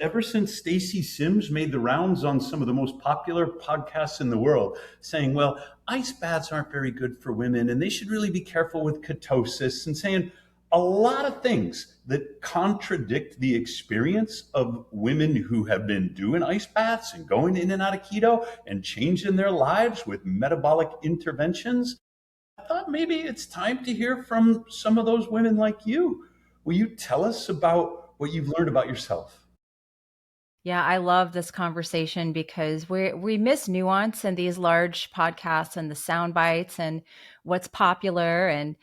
ever since Stacy Sims made the rounds on some of the most popular podcasts in the world, saying, well, ice baths aren't very good for women and they should really be careful with ketosis, and saying a lot of things that contradict the experience of women who have been doing ice baths and going in and out of keto and changing their lives with metabolic interventions. I thought maybe it's time to hear from some of those women like you. Will you tell us about what you've learned about yourself? Yeah, I love this conversation because we miss nuance in these large podcasts and the sound bites and what's popular. And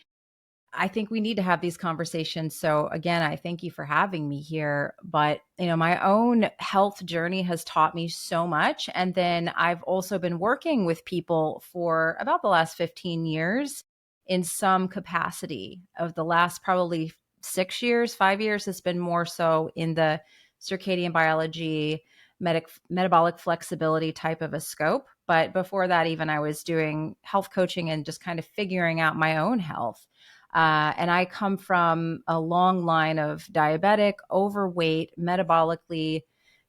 I think we need to have these conversations. So again, I thank you for having me here. But my own health journey has taught me so much. And then I've also been working with people for about the last 15 years in some capacity. Of the last probably 6 years, 5 years has been more so in the circadian biology, metabolic flexibility type of a scope. But before that, even I was doing health coaching and just kind of figuring out my own health. And I come from a long line of diabetic, overweight, metabolically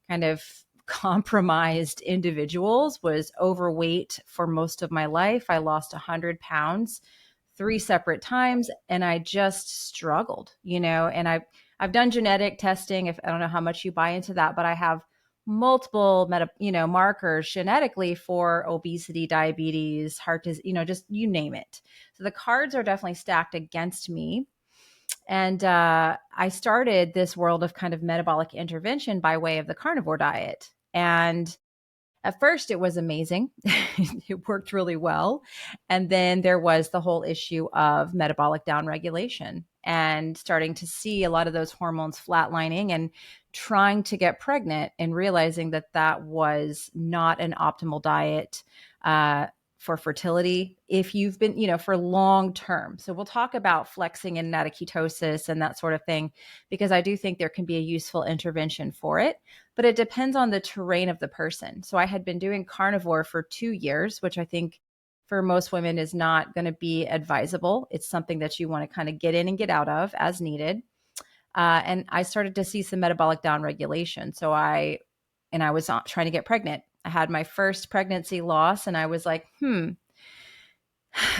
kind of compromised individuals, was overweight for most of my life. I lost 100 pounds 3 separate times and I just struggled, and I've done genetic testing. If I don't know how much you buy into that, but I have multiple markers genetically for obesity, diabetes, heart disease, just you name it. So the cards are definitely stacked against me. And I started this world of kind of metabolic intervention by way of the carnivore diet. And at first, it was amazing. It worked really well. And then there was the whole issue of metabolic downregulation and starting to see a lot of those hormones flatlining and trying to get pregnant and realizing that that was not an optimal diet for fertility if you've been, for long term. So we'll talk about flexing in and out of ketosis and that sort of thing, because I do think there can be a useful intervention for it, but it depends on the terrain of the person. So I had been doing carnivore for 2 years, which I think for most women is not going to be advisable. It's something that you want to kind of get in and get out of as needed. And I started to see some metabolic downregulation. So I was trying to get pregnant. I had my first pregnancy loss and I was like,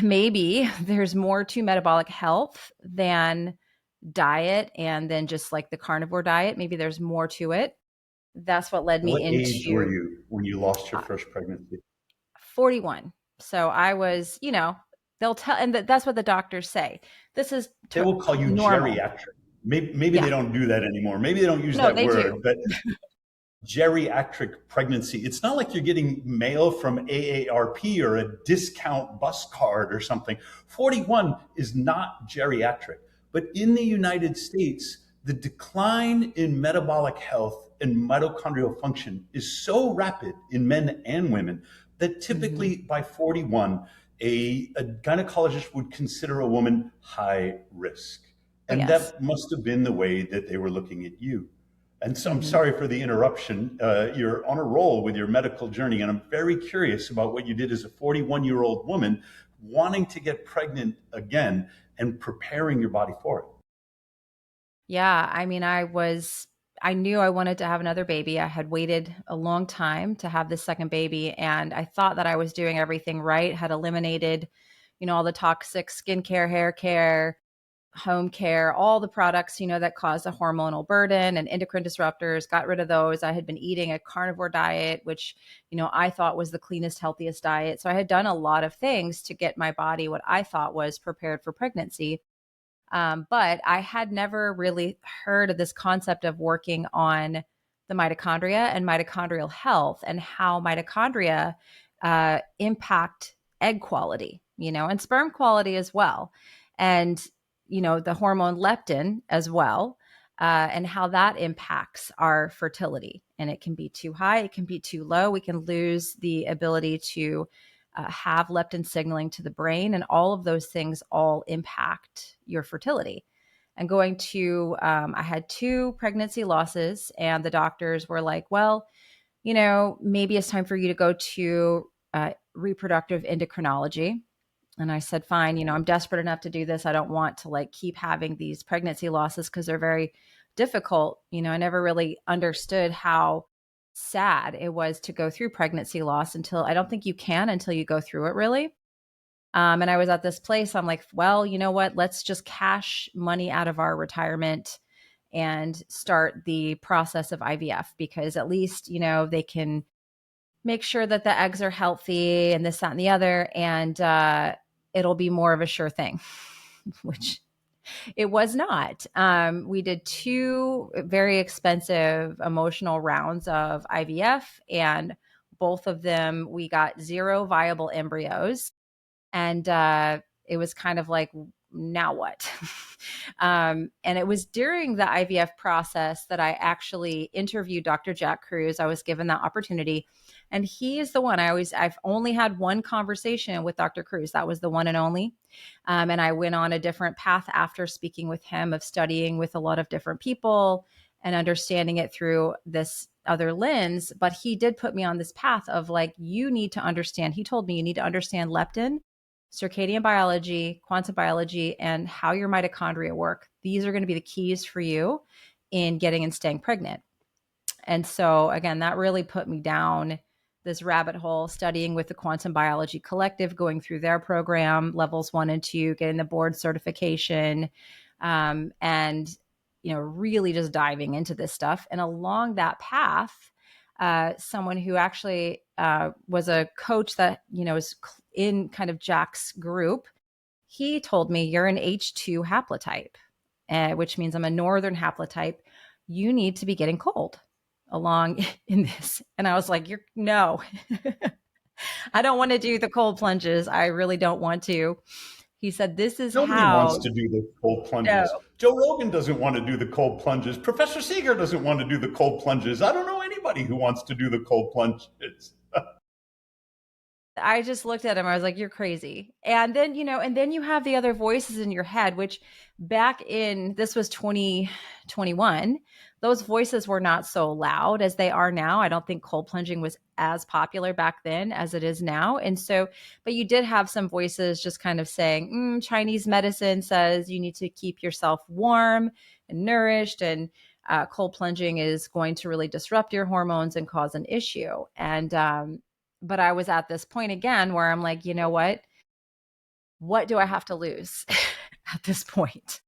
maybe there's more to metabolic health than diet and then just like the carnivore diet. Maybe there's more to it. That's what led me What age were into you when you lost your first pregnancy? 41. So I was, they'll tell, and that's what the doctors say. This is They will call you normal. geriatric. Maybe Yeah. they don't do that anymore. Maybe they don't use No, that they word, do. but geriatric pregnancy. It's not like you're getting mail from AARP or a discount bus card or something. 41 is not geriatric. But in the United States, the decline in metabolic health and mitochondrial function is so rapid in men and women that Mhm. typically by 41, a gynecologist would consider a woman high risk. Oh, And yes. that must have been the way that they were looking at you. And so I'm Mhm. sorry for the interruption. You're on a roll with your medical journey, and I'm very curious about what you did as a 41-year-old woman wanting to get pregnant again and preparing your body for it. Yeah, I mean, I knew I wanted to have another baby. I had waited a long time to have this second baby, and I thought that I was doing everything right, had eliminated, all the toxic skincare, hair care, home care, all the products, that cause a hormonal burden and endocrine disruptors, got rid of those. I had been eating a carnivore diet, which, I thought was the cleanest, healthiest diet. So I had done a lot of things to get my body what I thought was prepared for pregnancy. But I had never really heard of this concept of working on the mitochondria and mitochondrial health and how mitochondria impact egg quality, and sperm quality as well. And, the hormone leptin as well, and how that impacts our fertility. And it can be too high, it can be too low. We can lose the ability to have leptin signaling to the brain, and all of those things all impact your fertility. And I had 2 pregnancy losses, and the doctors were like, well, maybe it's time for you to go to reproductive endocrinology. And I said, fine, I'm desperate enough to do this. I don't want to keep having these pregnancy losses because they're very difficult. I never really understood how sad it was to go through pregnancy loss until I don't think you can until you go through it really. And I was at this place. I'm like, well, you know what? Let's just cash money out of our retirement and start the process of IVF because at least, they can make sure that the eggs are healthy and this, that, and the other. And it'll be more of a sure thing, which it was not. We did 2 very expensive emotional rounds of IVF, and both of them we got 0 viable embryos. And it was kind of like, now what? And it was during the IVF process that I actually interviewed Dr. Jack Cruz. I was given that opportunity. And he is the one I've only had one conversation with Dr. Cruz. That was the one and only. And I went on a different path after speaking with him of studying with a lot of different people and understanding it through this other lens. But he did put me on this path of like, you need to understand. He told me you need to understand leptin, circadian biology, quantum biology, and how your mitochondria work. These are going to be the keys for you in getting and staying pregnant. And so, again, that really put me down this rabbit hole, studying with the Quantum Biology Collective, going through their program, levels 1 and 2, getting the board certification, and, really just diving into this stuff. And along that path, someone who actually was a coach that, is in kind of Jack's group, he told me, you're an H2 haplotype, which means I'm a northern haplotype. You need to be getting cold along in this. And I was like, no, I don't want to do the cold plunges. I really don't want to. He said, this is Nobody how. wants to do the cold plunges. No. Joe Rogan doesn't want to do the cold plunges. Professor Seager doesn't want to do the cold plunges. I don't know anybody who wants to do the cold plunges. I just looked at him. I was like, you're crazy. And then, and then you have the other voices in your head, which back in, this was 2021, those voices were not so loud as they are now. I don't think cold plunging was as popular back then as it is now. And so, but you did have some voices just kind of saying, Chinese medicine says you need to keep yourself warm and nourished, and cold plunging is going to really disrupt your hormones and cause an issue. And, but I was at this point again where I'm like, you know what? What do I have to lose at this point?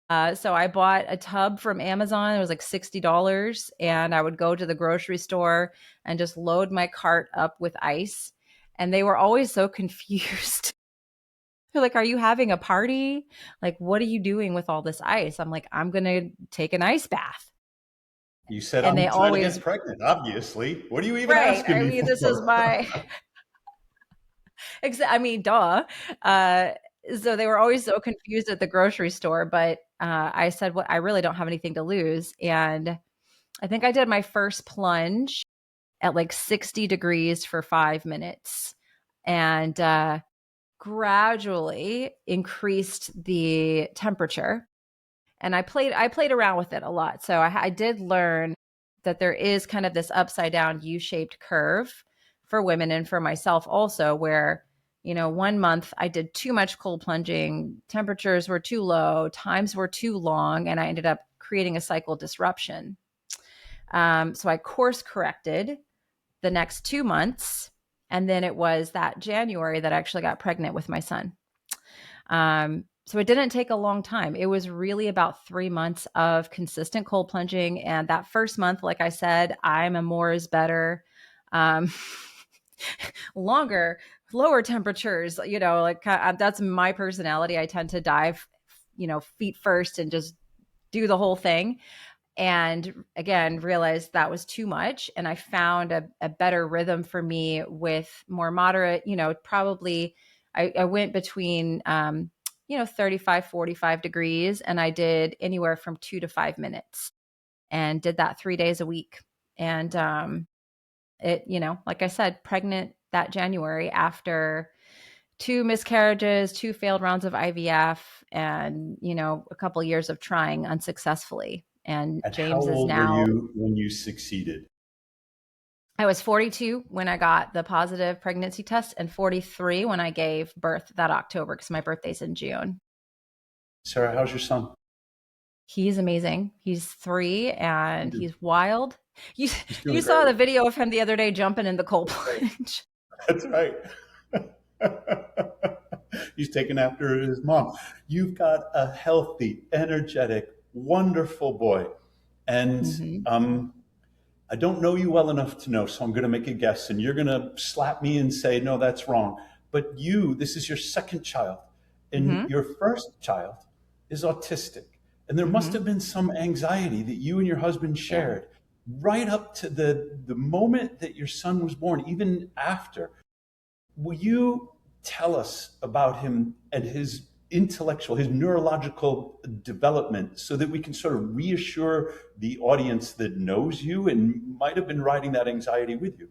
So I bought a tub from Amazon. It was like $60. And I would go to the grocery store and just load my cart up with ice. And they were always so confused. They're like, are you having a party? Like, what are you doing with all this ice? I'm like, I'm going to take an ice bath. You said, And I'm they trying to always, get pregnant, obviously. What are you even right. asking I me mean, for? this is my, I mean, duh. So they were always so confused at the grocery store, but I said, well, I really don't have anything to lose. And I think I did my first plunge at like 60 degrees for 5 minutes and gradually increased the temperature. And I played around with it a lot. So I did learn that there is kind of this upside down U-shaped curve for women and for myself also, where 1 month I did too much cold plunging, temperatures were too low, times were too long, and I ended up creating a cycle disruption. So I course corrected the next 2 months. And then it was that January that I actually got pregnant with my son. So it didn't take a long time. It was really about 3 months of consistent cold plunging. And that first month, like I said, I'm a more is better. Longer, lower temperatures, like that's my personality. I tend to dive, feet first and just do the whole thing. And again, realized that was too much. And I found a better rhythm for me with more moderate, probably I went between, 35, 45 degrees. And I did anywhere from 2 to 5 minutes and did that 3 days a week. And it, like I said, pregnant that January after 2 miscarriages, 2 failed rounds of IVF, and, a couple of years of trying unsuccessfully. And And how James is old were now, you when you succeeded? I was 42 when I got the positive pregnancy test and 43 when I gave birth that October because my birthday's in June. Sarah, how's your son? He's amazing. He's 3 and he's wild. You He's you doing saw great. the video of him the other day jumping in the cold That's right. plunge. That's right. He's taken after his mom. You've got a healthy, energetic, wonderful boy. And Mhm. I don't know you well enough to know, so I'm going to make a guess, and you're going to slap me and say, no, that's wrong. But this is your second child, and Mhm. your first child is autistic. And there must Mhm. have been some anxiety that you and your husband Yeah. shared right up to the moment that your son was born, even after. Will you tell us about him and his intellectual, his neurological development so that we can sort of reassure the audience that knows you and might have been riding that anxiety with you?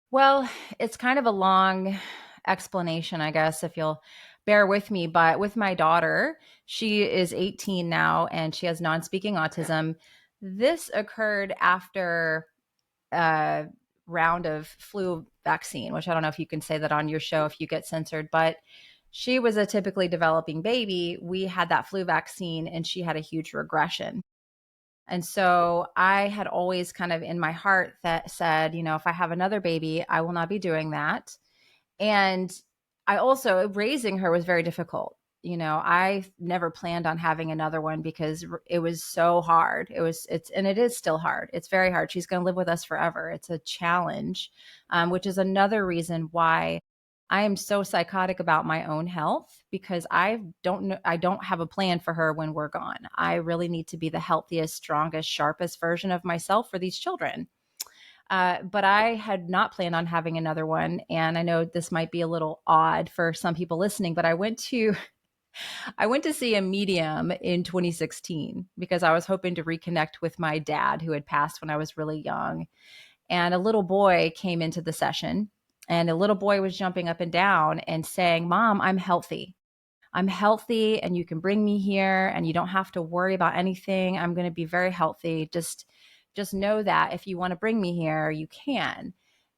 Well, it's kind of a long explanation, I guess, if you'll bear with me. But with my daughter, she is 18 now and she has non speaking autism. This occurred after a round of flu vaccine, which I don't know if you can say that on your show if you get censored, but she was a typically developing baby. We had that flu vaccine and she had a huge regression. And so I had always kind of in my heart that said, if I have another baby, I will not be doing that. And I also, raising her was very difficult. I never planned on having another one because it was so hard. And it is still hard. It's very hard. She's going to live with us forever. It's a challenge, which is another reason why I am so psychotic about my own health because I don't know, I don't have a plan for her when we're gone. I really need to be the healthiest, strongest, sharpest version of myself for these children. But I had not planned on having another one. And I know this might be a little odd for some people listening, but I went to I went to see a medium in 2016 because I was hoping to reconnect with my dad who had passed when I was really young. And a little boy came into the session and a little boy was jumping up and down and saying, "Mom, I'm healthy. I'm healthy and you can bring me here and you don't have to worry about anything. I'm going to be very healthy. Just know that if you want to bring me here, you can."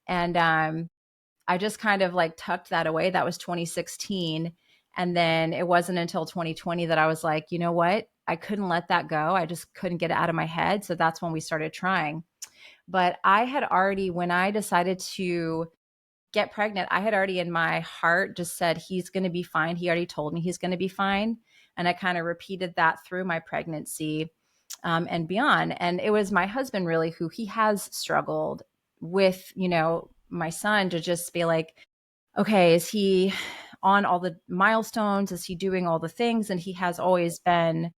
And I just kind of like tucked that away. That was 2016. And then it wasn't until 2020 that I was like, you know what? I couldn't let that go. I just couldn't get it out of my head. So that's when we started trying. But I had already, when I decided to get pregnant, I had already in my heart just said, he's going to be fine. He already told me he's going to be fine. And I kind of repeated that through my pregnancy and beyond. And it was my husband really who he has struggled with, my son to just be like, okay, is he on all the milestones? Is he doing all the things? And he has always been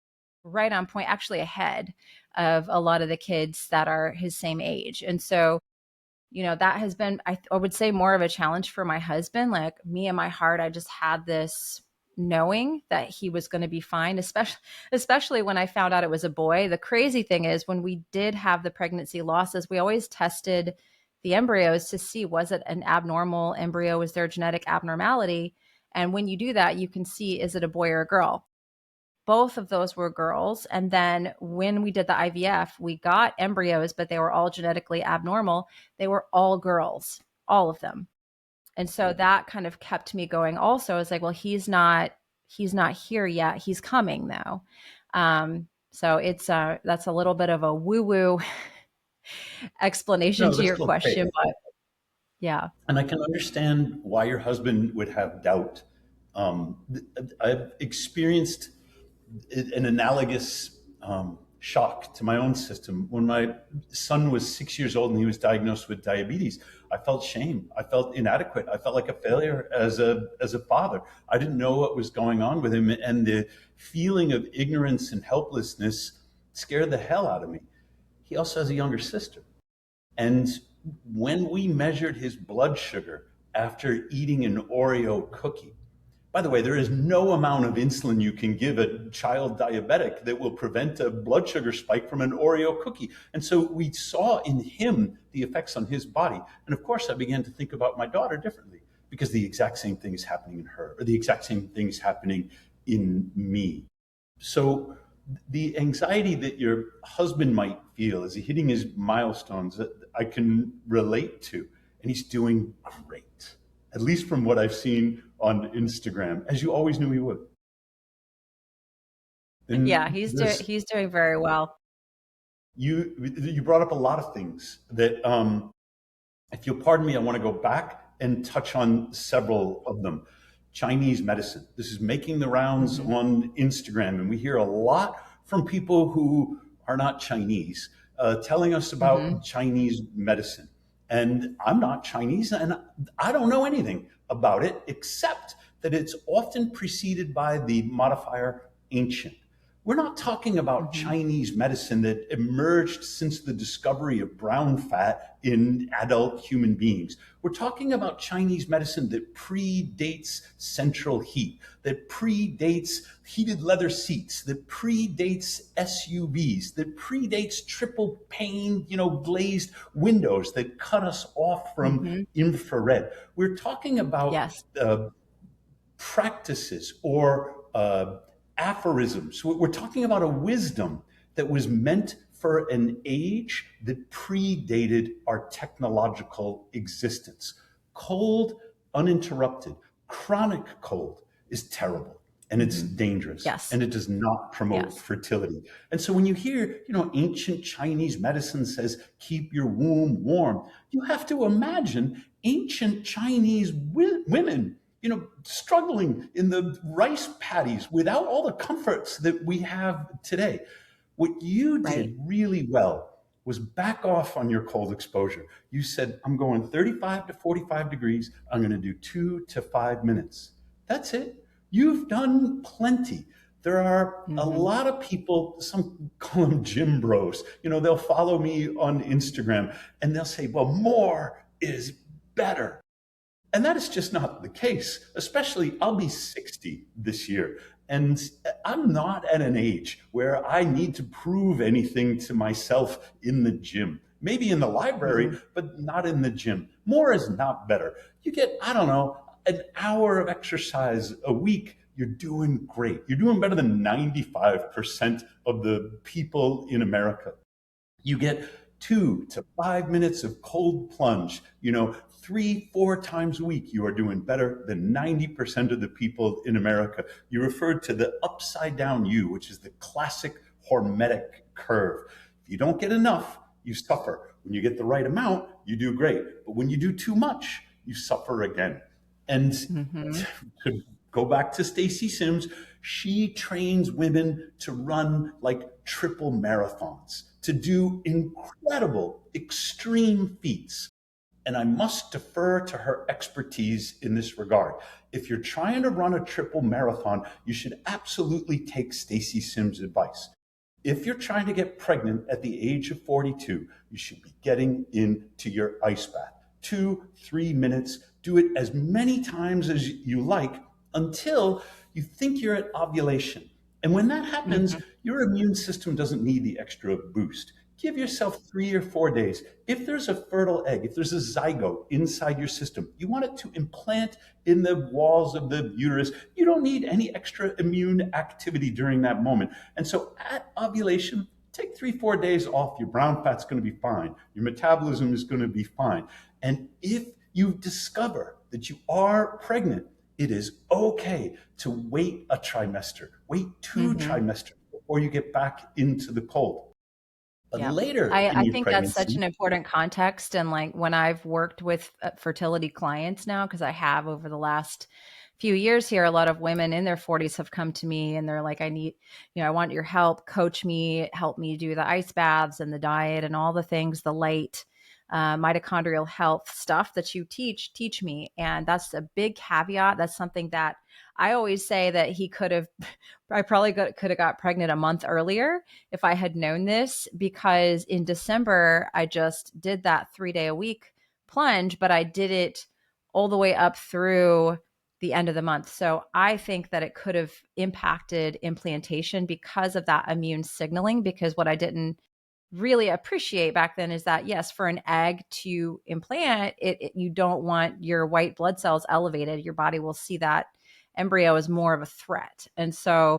right on point, actually ahead of a lot of the kids that are his same age. And so that has been, I would say, more of a challenge for my husband. Like me in my heart, I just had this knowing that he was going to be fine, especially when I found out it was a boy. The crazy thing is when we did have the pregnancy losses, we always tested the embryos to see, was it an abnormal embryo? Was there a genetic abnormality? And when you do that, you can see, is it a boy or a girl? Both of those were girls. And then when we did the IVF, we got embryos, but they were all genetically abnormal. They were all girls, all of them. And so that kind of kept me going also. It's like, well, he's not here yet. He's coming though. So that's a little bit of a woo-woo explanation No, to that's your still faith. question, but yeah. And I can understand why your husband would have doubt. I've experienced an analogous shock to my own system. When my son was 6 years old and he was diagnosed with diabetes, I felt shame. I felt inadequate. I felt like a failure as a father. I didn't know what was going on with him, and the feeling of ignorance and helplessness scared the hell out of me. He also has a younger sister. And when we measured his blood sugar after eating an Oreo cookie, by the way, there is no amount of insulin you can give a child diabetic that will prevent a blood sugar spike from an Oreo cookie. And so we saw in him the effects on his body. And of course, I began to think about my daughter differently because the exact same thing is happening in her, or the exact same thing is happening in me. So the anxiety that your husband might feel as he's hitting his milestones, I can relate to, and he's doing great, at least from what I've seen on Instagram, as you always knew he would. Yeah, And he's doing very well. you brought up a lot of things that, if you'll pardon me, I want to go back and touch on several of them. Chinese medicine. This is making the rounds Hmm. on Instagram, and we hear a lot from people who are not Chinese telling us Hmm. about Chinese medicine. And I'm not Chinese, and I don't know anything about it except that it's often preceded by the modifier ancient. We're not talking about Hmm. Chinese medicine that emerged since the discovery of brown fat in adult human beings. We're talking about Chinese medicine that predates central heat, that predates heated leather seats, that predates SUVs, that predates triple pane, glazed windows that cut us off from Hmm. infrared. We're talking about Yes. practices or aphorisms. We're talking about a wisdom that was meant for an age that predated our technological existence. Cold, uninterrupted, chronic cold is terrible and it's Hmm. dangerous Yes. and it does not promote Yes. fertility. And so when you hear, ancient Chinese medicine says keep your womb warm, you have to imagine ancient Chinese women, struggling in the rice paddies without all the comforts that we have today. What you Right. did really well was back off on your cold exposure. You said, I'm going 35 to 45 degrees. I'm going to do 2 to 5 minutes. That's it. You've done plenty. There are a Hmm. lot of people, some call them gym bros. They'll follow me on Instagram and they'll say, well, more is better. And that is just not the case, especially I'll be 60 this year. And I'm not at an age where I need to prove anything to myself in the gym. Maybe in the library, Hmm. but not in the gym. More is not better. You get, I don't know, an hour of exercise a week. You're doing great. You're doing better than 95% of the people in America. You get 2 to 5 minutes of cold plunge, 3, 4 times a week. You are doing better than 90% of the people in America. You referred to the upside down U, which is the classic hormetic curve. If you don't get enough, you suffer. When you get the right amount, you do great. But when you do too much, you suffer again. And Hmm. to go back to Stacy Sims, she trains women to run like triple marathons, to do incredible, extreme feats. And I must defer to her expertise in this regard. If you're trying to run a triple marathon, you should absolutely take Stacy Sims' advice. If you're trying to get pregnant at the age of 42, you should be getting into your ice bath. 2, 3 minutes. Do it as many times as you like until you think you're at ovulation. And when that happens, Hmm. your immune system doesn't need the extra boost. Give yourself 3 or 4 days. If there's a fertile egg, if there's a zygote inside your system, you want it to implant in the walls of the uterus. You don't need any extra immune activity during that moment. And so at ovulation, take 3, 4 days off. Your brown fat's going to be fine. Your metabolism is going to be fine. And if you discover that you are pregnant, it is okay to wait a trimester, wait two Hmm. trimesters before you get back into the cold. But Yeah. later I in your think that's such pregnancy, an important context. And like when I've worked with fertility clients now, because I have over the last few years here, a lot of women in their 40s have come to me and they're like, I need, I want your help, coach me, help me do the ice baths and the diet and all the things, the light, mitochondrial health stuff that you teach me. And that's a big caveat. That's something that I always say that he could have, I probably could have got pregnant a month earlier if I had known this, because in December, I just did that 3 day a week plunge, but I did it all the way up through the end of the month. So I think that it could have impacted implantation because of that immune signaling. Because what I didn't really appreciate back then is that, yes, for an egg to implant, you don't want your white blood cells elevated. Your body will see that embryo as more of a threat. And so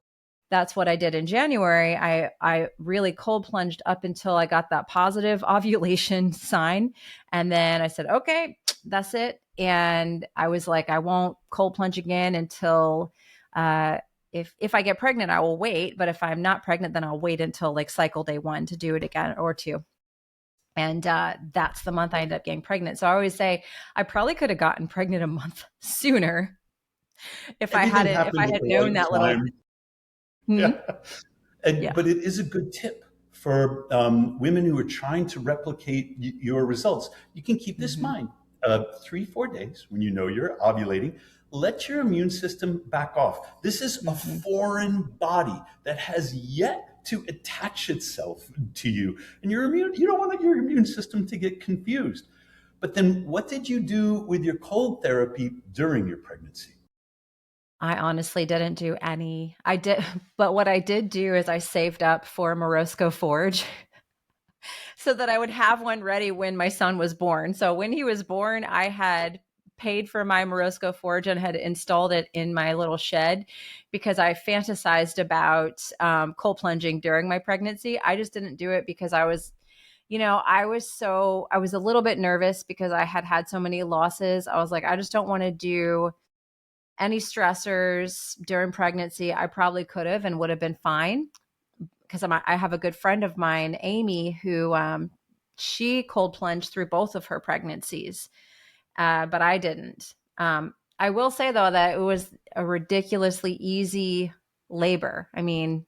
that's what I did in January. I really cold plunged up until I got that positive ovulation sign. And then I said, okay, that's it. And I was like, I won't cold plunge again until if I get pregnant, I will wait. But if I'm not pregnant, then I'll wait until like cycle day 1 to do it again, or 2. And that's the month I ended up getting pregnant. So I always say I probably could have gotten pregnant a month sooner Everything if I happened at had the known that right little. time. Hmm? Yeah. And, Yeah. but it is a good tip for women who are trying to replicate your results. You can keep this in Hmm. mind. 3, 4 days when you know you're ovulating, let your immune system back off. This is a Hmm. foreign body that has yet to attach itself to you. And you don't want your immune system to get confused. But then what did you do with your cold therapy during your pregnancy? I honestly didn't do any. I did, but what I did do is I saved up for Morosco Forge so that I would have one ready when my son was born. So when he was born, I had paid for my Morosco Forge and had installed it in my little shed because I fantasized about cold plunging during my pregnancy. I just didn't do it because I was a little bit nervous because I had had so many losses. I was like, I just don't want to do any stressors during pregnancy. I probably could have and would have been fine because I have a good friend of mine, Amy, who she cold plunged through both of her pregnancies, but I didn't. I will say though that it was a ridiculously easy labor. I mean,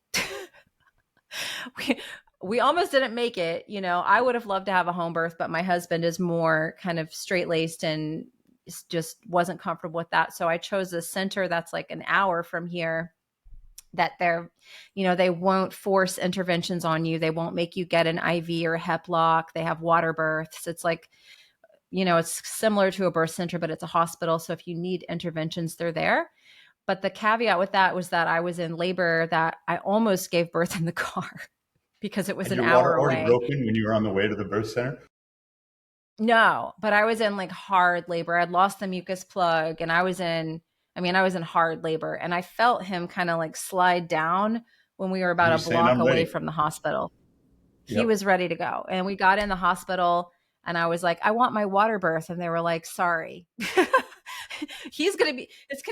we, we almost didn't make it. I would have loved to have a home birth, but my husband is more kind of straight laced and just wasn't comfortable with that. So I chose a center that's like an hour from here that they won't force interventions on you. They won't make you get an IV or a hep lock. They have water births. It's like, it's similar to a birth center, but it's a hospital. So if you need interventions, they're there. But the caveat with that was that I was in labor that I almost gave birth in the car because it was Had an your hour water already away. broken when you were on the way to the birth center? No, but I was in like hard labor. I'd lost the mucus plug and I was in hard labor and I felt him kind of like slide down when we were And about you're a saying, block I'm away ready. from the hospital. He Yep. was ready to go. And we got in the hospital and I was like, I want my water birth. And they were like, sorry. It's going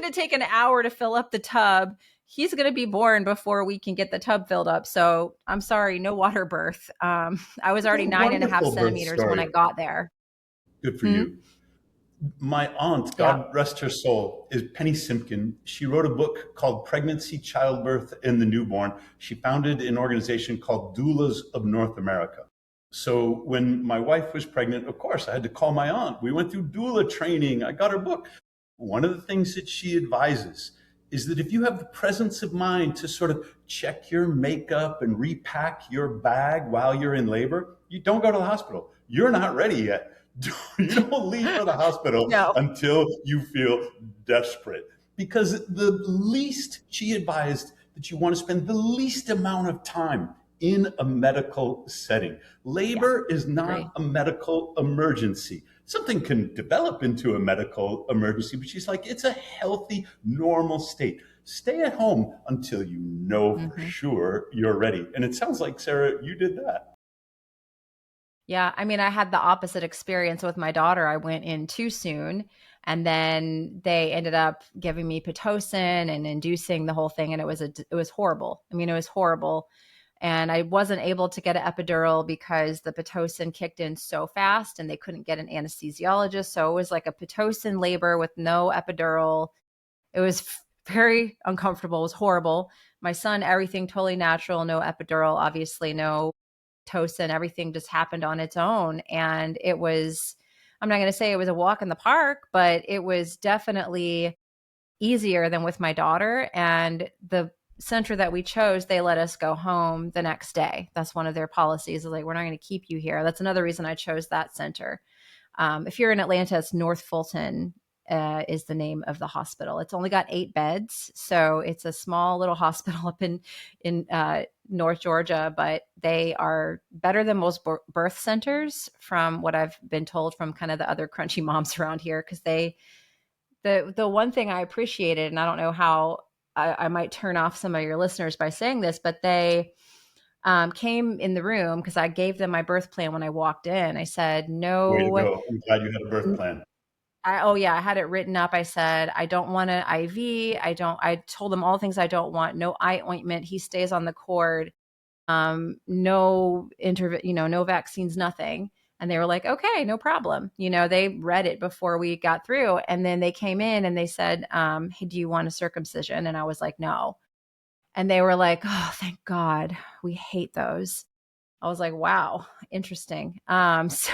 to take an hour to fill up the tub. He's going to be born before we can get the tub filled up. So I'm sorry, no water birth. I was It's a already 9.5 wonderful birth centimeters when I story. got there. Good for Hmm? you. My aunt, Yeah. God rest her soul, is Penny Simpkin. She wrote a book called Pregnancy, Childbirth, and the Newborn. She founded an organization called Doulas of North America. So when my wife was pregnant, of course, I had to call my aunt. We went through doula training. I got her book. One of the things that she advises is that if you have the presence of mind to sort of check your makeup and repack your bag while you're in labor, you don't go to the hospital. You're not ready yet. You don't leave for the hospital No. until you feel desperate. Because the least she advised that you want to spend the least amount of time in a medical setting. Yeah. Labor is Agree. not a medical emergency. Something can develop into a medical emergency, but she's like, it's a healthy, normal state. Stay at home until you know for Hmm. sure you're ready. And it sounds like, Sarah, you did that. Yeah. I mean, I had the opposite experience with my daughter. I went in too soon. And then they ended up giving me Pitocin and inducing the whole thing. And it was horrible. I mean, it was horrible. And I wasn't able to get an epidural because the Pitocin kicked in so fast and they couldn't get an anesthesiologist. So it was like a Pitocin labor with no epidural. It was very uncomfortable. It was horrible. My son, everything totally natural, no epidural, obviously, no Pitocin. Everything just happened on its own. And I'm not going to say it was a walk in the park, but it was definitely easier than with my daughter. And the center that we chose, they let us go home the next day. That's one of their policies. Is like, we're not going to keep you here. That's another reason I chose that center. If you're in Atlanta, it's North Fulton is the name of the hospital. It's only got 8 beds, so it's a small little hospital up in North Georgia. But they are better than most birth centers, from what I've been told from kind of the other crunchy moms around here, because the one thing I appreciated, and I don't know how I might turn off some of your listeners by saying this, but they came in the room because I gave them my birth plan when I walked in. I said, Way to no, go. I'm glad you had a birth plan. Oh yeah, I had it written up. I said, I don't want an IV. I told him all the things I don't want. No eye ointment. He stays on the cord. No no vaccines, nothing. And they were like, okay, no problem. They read it before we got through. And then they came in and they said, hey, do you want a circumcision? And I was like, no. And they were like, oh, thank God. We hate those. I was like, wow, interesting. So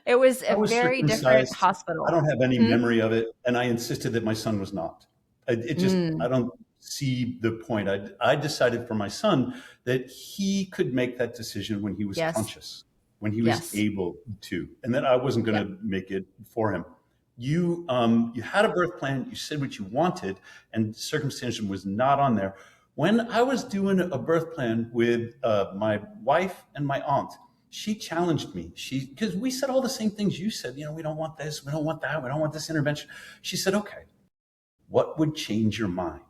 it was I a was very different circumcised. I hospital. don't have any Hmm? memory of it, and I insisted that my son was not. It just, I Mm, don't see the point. I decided for my son that he could make that decision when he was yes. conscious, when he was Yes. able to, and that I wasn't going Yep. to make it for him. You had a birth plan. You said what you wanted, and circumcision was not on there. When I was doing a birth plan with my wife and my aunt, she challenged me. Because we said all the same things you said. We don't want this, we don't want that, we don't want this intervention. She said, okay, what would change your mind?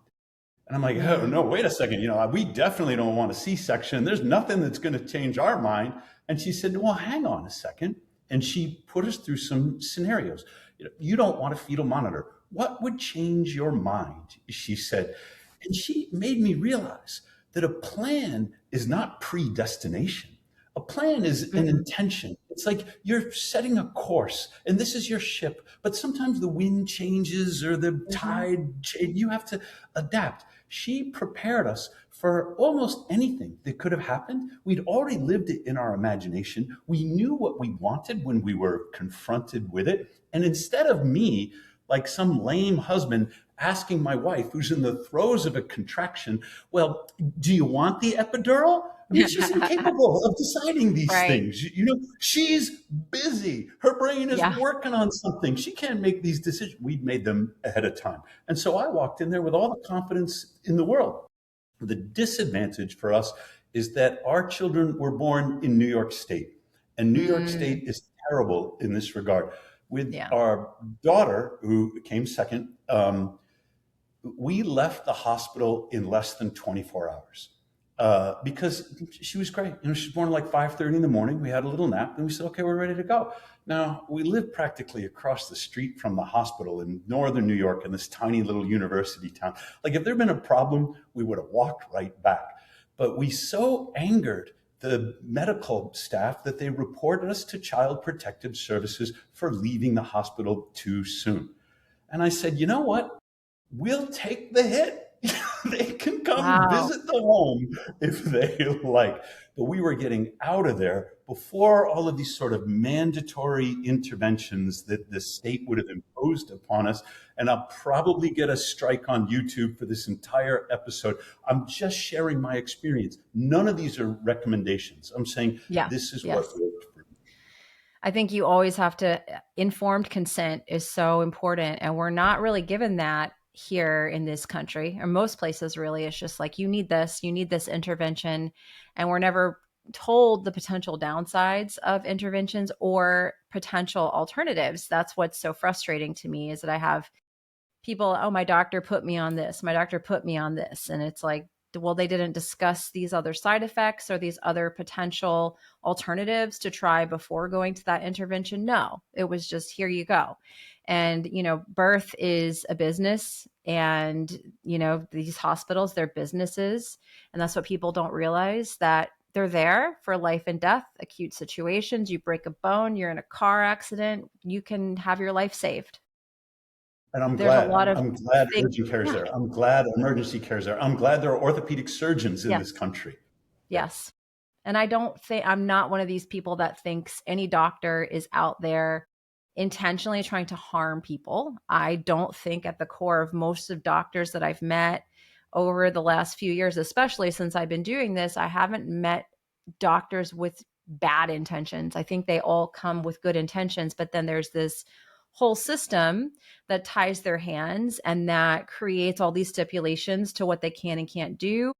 And I'm like, oh Mm, no, wait a second. We definitely don't want a C-section. There's nothing that's going to change our mind. And she said, well, hang on a second. And she put us through some scenarios. You don't want a fetal monitor. What would change your mind? She said. And she made me realize that a plan is not predestination. A plan is an mm, intention. It's like you're setting a course, and this is your ship. But sometimes the wind changes or the mhm. tide changes. You have to adapt. She prepared us for almost anything that could have happened. We'd already lived it in our imagination. We knew what we wanted when we were confronted with it. And instead of me, like some lame husband, asking my wife, who's in the throes of a contraction, well, do you want the epidural? I mean, she's incapable of deciding these Right. things. She's busy. Her brain is Yeah. working on something. She can't make these decisions. We'd made them ahead of time. And so I walked in there with all the confidence in the world. The disadvantage for us is that our children were born in New York State, and New York Mm, State is terrible in this regard. With yeah. our daughter, who came second, we left the hospital in less than 24 hours because she was great. She was born at like 5:30 in the morning. We had a little nap, and we said, "Okay, we're ready to go." Now we live practically across the street from the hospital in northern New York, in this tiny little university town. Like if there'd been a problem, we would have walked right back. But we so angered the medical staff that they reported us to Child Protective Services for leaving the hospital too soon. And I said, you know what? We'll take the hit. They can come Wow. visit the home if they like. But we were getting out of there before all of these sort of mandatory interventions that the state would have imposed upon us. And I'll probably get a strike on YouTube for this entire episode. I'm just sharing my experience. None of these are recommendations. I'm saying Yeah. this is what Yes. worked for me. I think you always have to informed consent is so important, and we're not really given that here in this country or most places really. It's just like you need this intervention, and we're never told the potential downsides of interventions or potential alternatives. That's what's so frustrating to me is that I have people, oh, my doctor put me on this, my doctor put me on this. And it's like, well, they didn't discuss these other side effects or these other potential alternatives to try before going to that intervention. No, it was just here you go. And, birth is a business. And, these hospitals, they're businesses. And that's what people don't realize, that they're there for life and death, acute situations. You break a bone, you're in a car accident, you can have your life saved. And I'm There's a glad. lot of I'm glad things. urgent care is Yeah. there. I'm glad emergency care is there. I'm glad there are orthopedic surgeons in this Yes. country. Yeah. Yes. And I don't think I'm not one of these people that thinks any doctor is out there intentionally trying to harm people. I don't think at the core of most of doctors that I've met over the last few years, especially since I've been doing this, I haven't met doctors with bad intentions. I think they all come with good intentions, but then there's this whole system that ties their hands and that creates all these stipulations to what they can and can't do.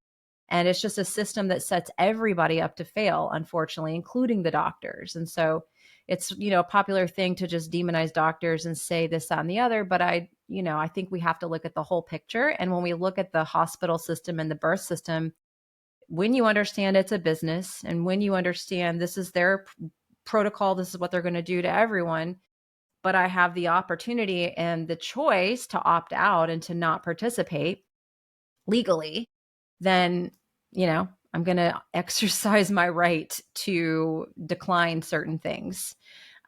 And it's just a system that sets everybody up to fail, unfortunately, including the doctors. And so it's, a popular thing to just demonize doctors and say this, that, and the other. But I think we have to look at the whole picture. And when we look at the hospital system and the birth system, when you understand it's a business and when you understand this is their protocol, this is what they're going to do to everyone, but I have the opportunity and the choice to opt out and to not participate legally, then, I'm going to exercise my right to decline certain things,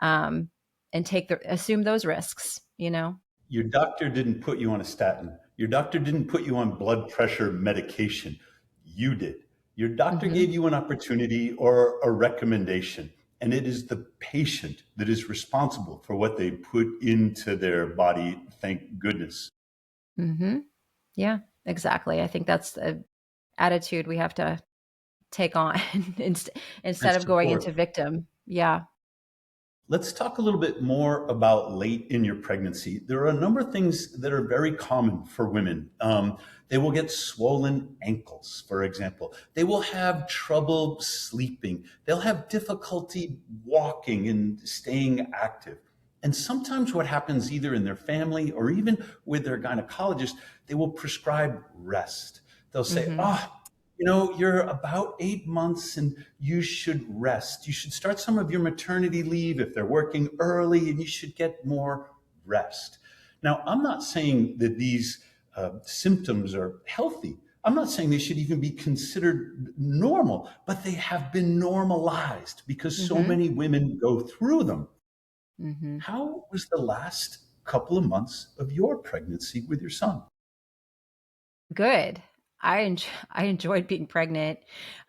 um, and assume those risks. Your doctor didn't put you on a statin. Your doctor didn't put you on blood pressure medication. You did. Your doctor Hmm. gave you an opportunity or a recommendation, and it is the patient that is responsible for what they put into their body. Thank goodness. Hmm. Yeah, exactly. I think that's the attitude we have to take on And instead of going into support. victim. Yeah. Let's talk a little bit more about late in your pregnancy. There are a number of things that are very common for women. They will get swollen ankles, for example. They will have trouble sleeping. They'll have difficulty walking and staying active. And sometimes what happens either in their family or even with their gynecologist, they will prescribe rest. They'll say, Hmm. oh, you're about 8 months and you should rest. You should start some of your maternity leave if they're working early, and you should get more rest. Now, I'm not saying that these symptoms are healthy. I'm not saying they should even be considered normal, but they have been normalized because so Hmm. many women go through them. Hmm. How was the last couple of months of your pregnancy with your son? Good. I enjoyed being pregnant.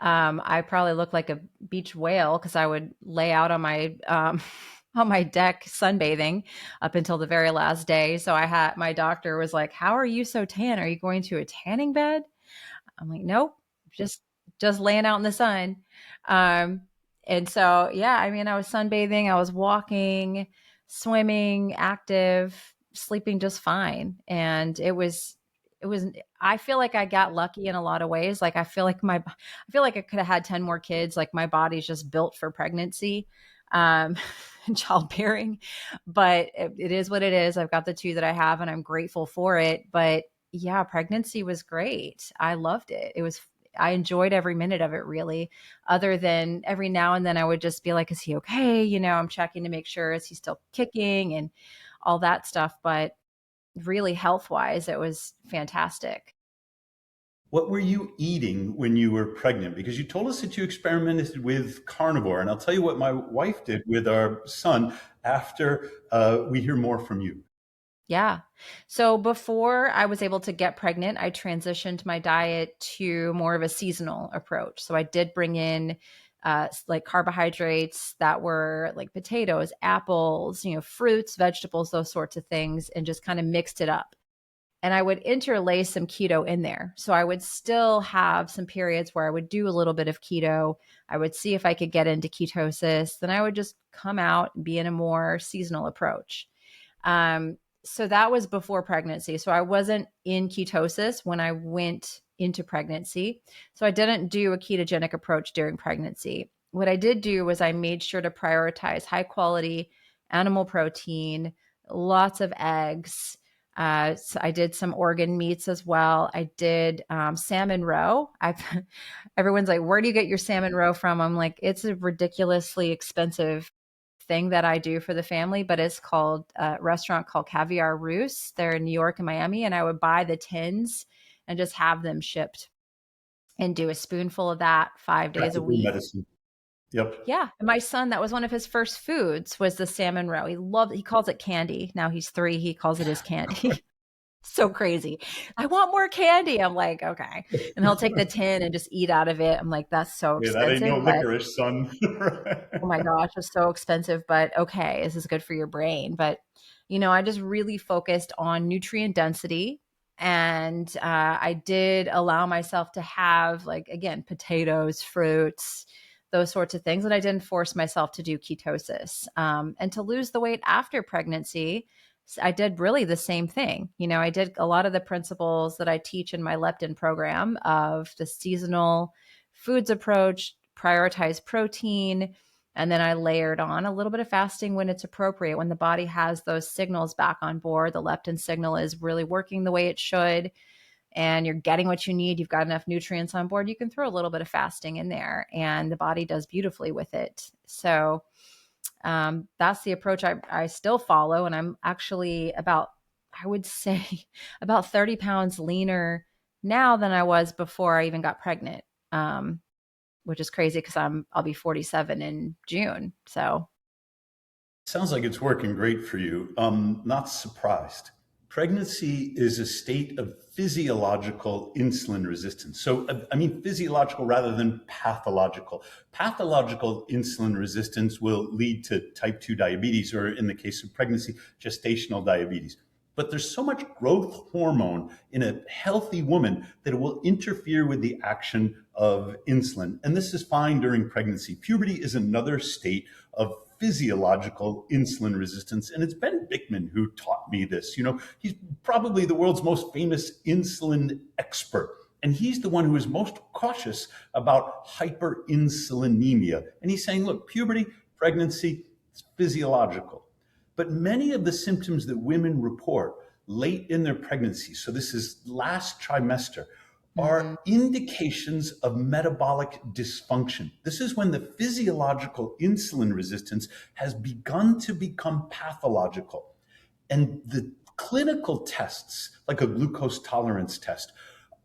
I probably looked like a beach whale because I would lay out on my on my deck sunbathing up until the very last day. So my doctor was like, "How are you so tan? Are you going to a tanning bed?" I'm like, "Nope, just just laying out in the sun." Um, and so yeah, I mean, I was sunbathing, I was walking, swimming, active, sleeping just fine, and it was. I feel like I got lucky in a lot of ways. Like I feel like I could have had 10 more kids. Like my body's just built for pregnancy, um, and childbearing. But it is what it is. I've got the two that I have, and I'm grateful for it. But yeah, pregnancy was great. I loved it. I enjoyed every minute of it, really, other than every now and then I would just be like, is he okay? I'm checking to make sure, is he still kicking and all that stuff. But really, health wise, it was fantastic. What were you eating when you were pregnant? Because you told us that you experimented with carnivore, and I'll tell you what my wife did with our son after we hear more from you. Yeah. So before I was able to get pregnant, I transitioned my diet to more of a seasonal approach. So I did bring in like carbohydrates that were like potatoes, apples, fruits, vegetables, those sorts of things, and just kind of mixed it up. And I would interlace some keto in there. So I would still have some periods where I would do a little bit of keto. I would see if I could get into ketosis. Then I would just come out and be in a more seasonal approach. So that was before pregnancy. So I wasn't in ketosis when I went into pregnancy. So I didn't do a ketogenic approach during pregnancy. What I did do was I made sure to prioritize high quality animal protein, lots of eggs. So I did some organ meats as well. I did salmon roe. Everyone's like, "Where do you get your salmon roe from?" I'm like, "It's a ridiculously expensive thing that I do for the family, but it's called a restaurant called Caviar Roos. They're in New York and Miami, and I would buy the tins and just have them shipped and do a spoonful of that 5 days a Practical week. medicine. Yep. Yeah, and my son, that was one of his first foods was the salmon roe. He calls it candy. Now he's 3, he calls it his candy. So crazy. I want more candy. I'm like, okay. And he'll take the tin and just eat out of it. I'm like, that's so Yeah, that ain't no expensive, but licorice, son. oh my gosh, it's so expensive, but okay, this is good for your brain. But, I just really focused on nutrient density. And I did allow myself to have, like, again, potatoes, fruits, those sorts of things. And I didn't force myself to do ketosis. And to lose the weight after pregnancy, I did really the same thing. I did a lot of the principles that I teach in my leptin program of the seasonal foods approach, prioritize protein, and then I layered on a little bit of fasting when it's appropriate, when the body has those signals back on board. The leptin signal is really working the way it should, and you're getting what you need. You've got enough nutrients on board. You can throw a little bit of fasting in there, and the body does beautifully with it. So, That's the approach I still follow. And I'm actually about, I would say, about 30 pounds leaner now than I was before I even got pregnant, which is crazy because I'll be 47 in June. So, Sounds like it's working great for you. Not surprised. Pregnancy is a state of physiological insulin resistance. So, I mean, physiological rather than pathological. Pathological insulin resistance will lead to type 2 diabetes, or in the case of pregnancy, gestational diabetes. But there's so much growth hormone in a healthy woman that it will interfere with the action of insulin. And this is fine during pregnancy. Puberty is another state of physiological insulin resistance. And it's Ben Bickman who taught me this. You know, he's probably the world's most famous insulin expert. And he's the one who is most cautious about hyperinsulinemia. And he's saying, look, puberty, pregnancy, it's physiological. But many of the symptoms that women report late in their pregnancy, so this is last trimester, are indications of metabolic dysfunction. This is when the physiological insulin resistance has begun to become pathological. And the clinical tests, like a glucose tolerance test,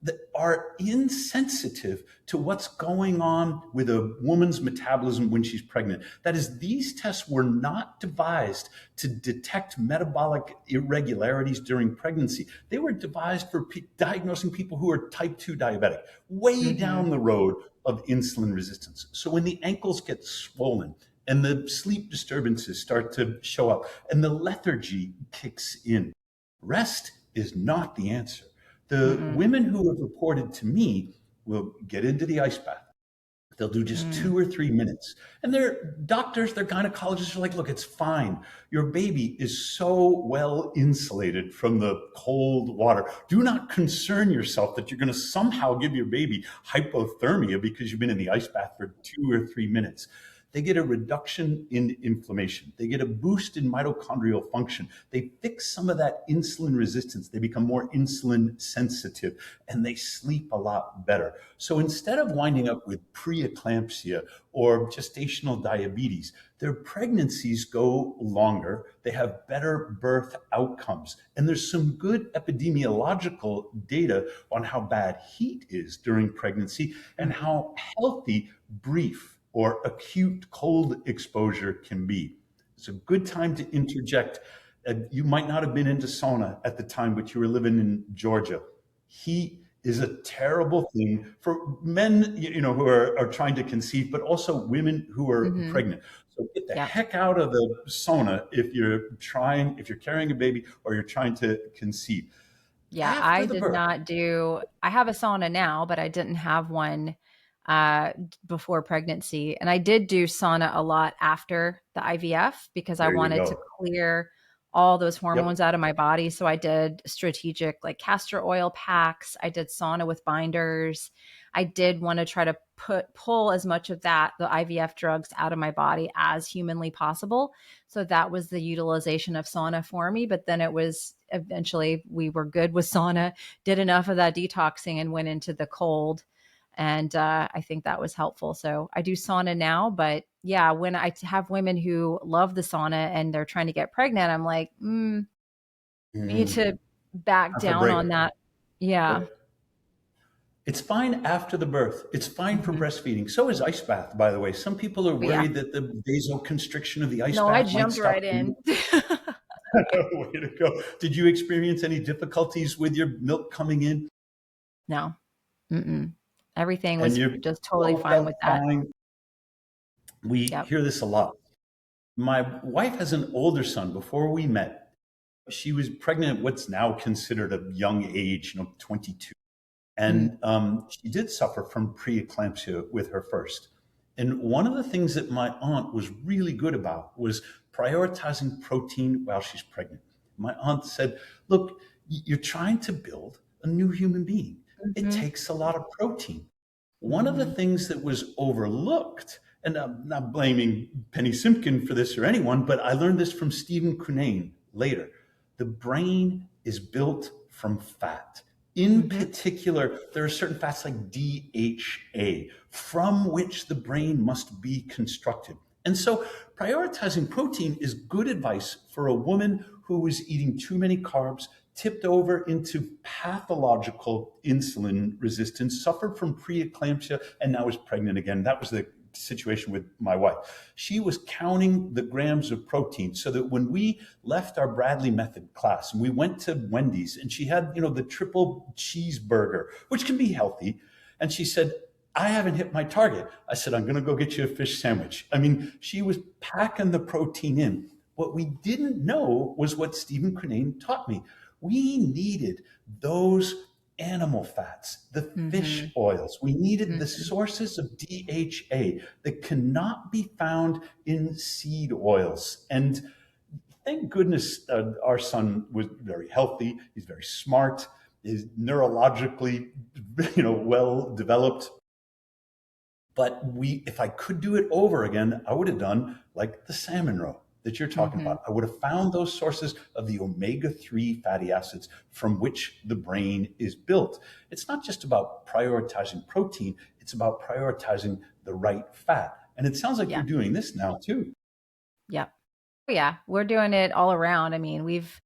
that are insensitive to what's going on with a woman's metabolism when she's pregnant. That is, these tests were not devised to detect metabolic irregularities during pregnancy. They were devised for diagnosing people who are type 2 diabetic, way down the road of insulin resistance. So when the ankles get swollen and the sleep disturbances start to show up and the lethargy kicks in, rest is not the answer. The women who have reported to me will get into the ice bath. They'll do just 2 or 3 minutes. And their doctors, their gynecologists are like, look, it's fine. Your baby is so well insulated from the cold water. Do not concern yourself that you're going to somehow give your baby hypothermia because you've been in the ice bath for 2 or 3 minutes. They get a reduction in inflammation. They get a boost in mitochondrial function. They fix some of that insulin resistance. They become more insulin sensitive and they sleep a lot better. So instead of winding up with preeclampsia or gestational diabetes, their pregnancies go longer. They have better birth outcomes. And there's some good epidemiological data on how bad heat is during pregnancy and how healthy brief or acute cold exposure can be. It's a good time to interject. You might not have been into sauna at the time, but you were living in Georgia. Heat is a terrible thing for men, who are trying to conceive, but also women who are pregnant. So get the heck out of the sauna if you're carrying a baby or you're trying to conceive. Yeah, After I the did birth, not do, I have a sauna now, but I didn't have one before pregnancy. And I did do sauna a lot after the IVF because I there you wanted to go. clear all those hormones Yep. out of my body. So I did strategic like castor oil packs. I did sauna with binders. I did want to try to pull as much of the IVF drugs out of my body as humanly possible. So that was the utilization of sauna for me. But then it was eventually we were good with sauna, did enough of that detoxing and went into the cold. And I think that was helpful. So I do sauna now, but yeah, when I have women who love the sauna and they're trying to get pregnant, I'm like, we need Mhm. to back Have a down break. on that. Yeah. Yep. It's fine after the birth. It's fine for Mhm. breastfeeding. So is ice bath, by the way. Some people are But yeah, worried that the vasoconstriction of the ice no, I bath might jumped stop right the in. way to go. Did you experience any difficulties with your milk coming in? No, mm-mm. Everything And was you just totally all fine felt with that. fine. We Yep. hear this a lot. My wife has an older son. Before we met, she was pregnant at what's now considered a young age, 22. Mhm. And she did suffer from preeclampsia with her first. And one of the things that my aunt was really good about was prioritizing protein while she's pregnant. My aunt said, look, you're trying to build a new human being. It Mhm. takes a lot of protein. One of the Mhm. things that was overlooked, and I'm not blaming Penny Simkin for this or anyone, but I learned this from Stephen Cunnane later. The brain is built from fat. In Mhm. particular, there are certain fats like DHA from which the brain must be constructed. And so prioritizing protein is good advice for a woman who was eating too many carbs, tipped over into pathological insulin resistance, suffered from preeclampsia, and now is pregnant again. That was the situation with my wife. She was counting the grams of protein so that when we left our Bradley method class and we went to Wendy's and she had, the triple cheeseburger, which can be healthy. And she said, I haven't hit my target. I said, I'm going to go get you a fish sandwich. I mean, she was packing the protein in. What we didn't know was what Stephen Cunnane taught me. We needed those animal fats, the fish Mm-hmm. oils. We needed the Mm-hmm. sources of DHA that cannot be found in seed oils. And thank goodness our son was very healthy. He's very smart. Is neurologically, well developed. But if I could do it over again, I would have done like the salmon roe that you're talking Mm-hmm. about. I would have found those sources of the omega-3 fatty acids from which the brain is built. It's not just about prioritizing protein, it's about prioritizing the right fat. And it sounds like Yeah. you're doing this now too. Yeah. Yeah. We're doing it all around. I mean, we've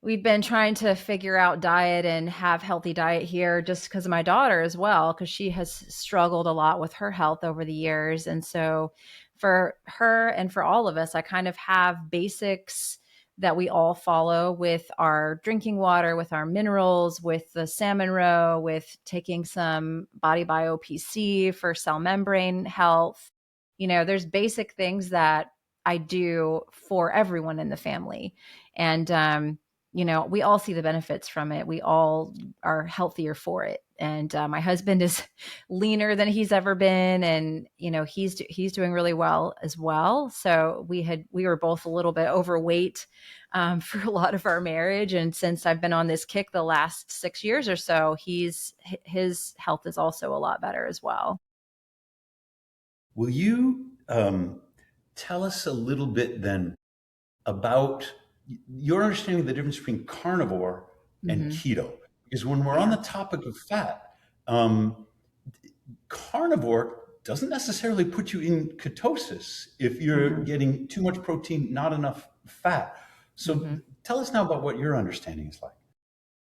been trying to figure out diet and have healthy diet here just because of my daughter as well, because she has struggled a lot with her health over the years. And so for her and for all of us, I kind of have basics that we all follow with our drinking water, with our minerals, with the salmon roe, with taking some body bio PC for cell membrane health. There's basic things that I do for everyone in the family. And we all see the benefits from it. We all are healthier for it. And my husband is leaner than he's ever been, and he's doing really well as well. So we were both a little bit overweight for a lot of our marriage, and since I've been on this kick the last 6 years or so, his health is also a lot better as well. Will you tell us a little bit then about your understanding of the difference between carnivore and Hmm. keto? Because when we're on Yeah. the topic of fat, um, carnivore doesn't necessarily put you in ketosis if you're Hmm. getting too much protein, not enough fat. So Hmm. tell us now about what your understanding is like.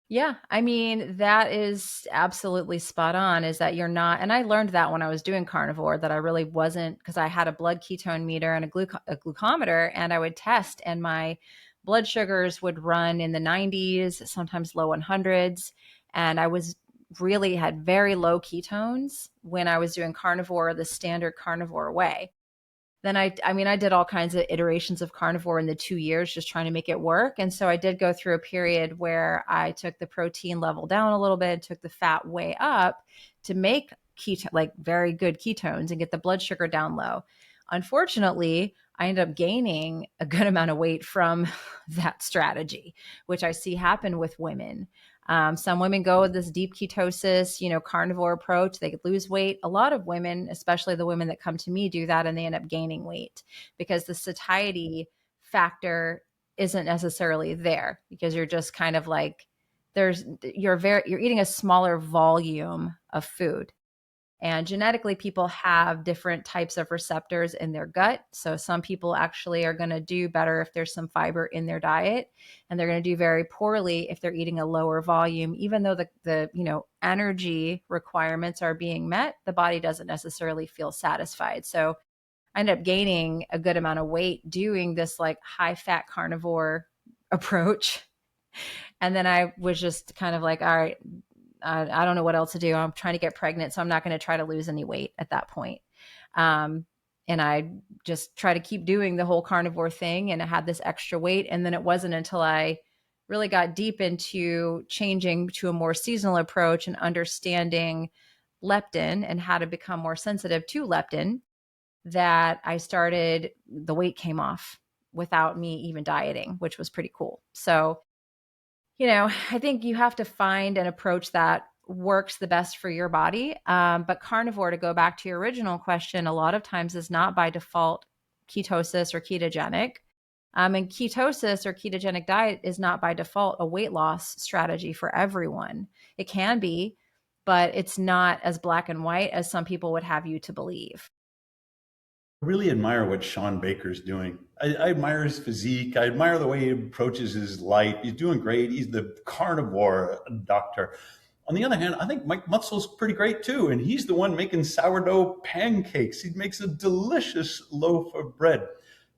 Yeah, I mean, that is absolutely spot on, is that you're not, and I learned that when I was doing carnivore, that I really wasn't, because I had a blood ketone meter and a glucometer, and I would test, and my blood sugars would run in the 90s, sometimes low 100s. And I was really had very low ketones when I was doing carnivore the standard carnivore way. Then I mean, I did all kinds of iterations of carnivore in the 2 years, just trying to make it work. And so I did go through a period where I took the protein level down a little bit, took the fat way up to make like very good ketones and get the blood sugar down low. Unfortunately, I ended up gaining a good amount of weight from that strategy, which I see happen with women. Some women go with this deep ketosis, carnivore approach. They lose weight. A lot of women, especially the women that come to me, do that, and they end up gaining weight because the satiety factor isn't necessarily there, because you're just kind of like you're eating a smaller volume of food. And genetically, people have different types of receptors in their gut. So some people actually are going to do better if there's some fiber in their diet, and they're going to do very poorly if they're eating a lower volume. Even though the energy requirements are being met, the body doesn't necessarily feel satisfied. So I ended up gaining a good amount of weight doing this like high fat carnivore approach. And then I was just kind of like, all right, I don't know what else to do. I'm trying to get pregnant, so I'm not going to try to lose any weight at that point. Um, and I just try to keep doing the whole carnivore thing, and I had this extra weight. And then it wasn't until I really got deep into changing to a more seasonal approach and understanding leptin and how to become more sensitive to leptin that the weight came off without me even dieting, which was pretty cool. So I think you have to find an approach that works the best for your body. But carnivore, to go back to your original question, a lot of times is not by default ketosis or ketogenic. And ketosis or ketogenic diet is not by default a weight loss strategy for everyone. It can be, but it's not as black and white as some people would have you to believe. really admire what Sean Baker's doing. I admire his physique. I admire the way he approaches his life. He's doing great. He's the carnivore doctor. On the other hand, I think Mike Mutzel's pretty great too, and he's the one making sourdough pancakes. He makes a delicious loaf of bread.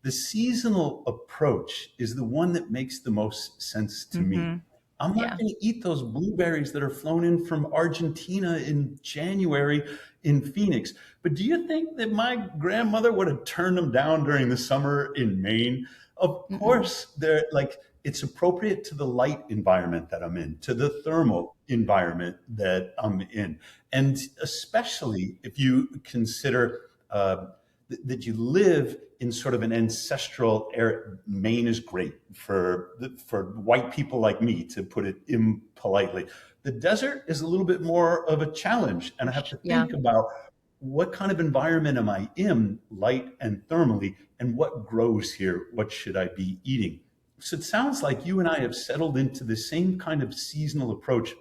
The seasonal approach is the one that makes the most sense to me. Hmm. I'm not Yeah. going to eat those blueberries that are flown in from Argentina in January in Phoenix. But do you think that my grandmother would have turned them down during the summer in Maine? Of Mm-mm. course, they're like it's appropriate to the light environment that I'm in, to the thermal environment that I'm in, and especially if you consider that you live in sort of an ancestral area. Maine is great for white people like me, to put it impolitely. The desert is a little bit more of a challenge, and I have to Yeah. think about what kind of environment am I in, light and thermally, and what grows here? What should I be eating? So it sounds like you and I have settled into the same kind of seasonal approach,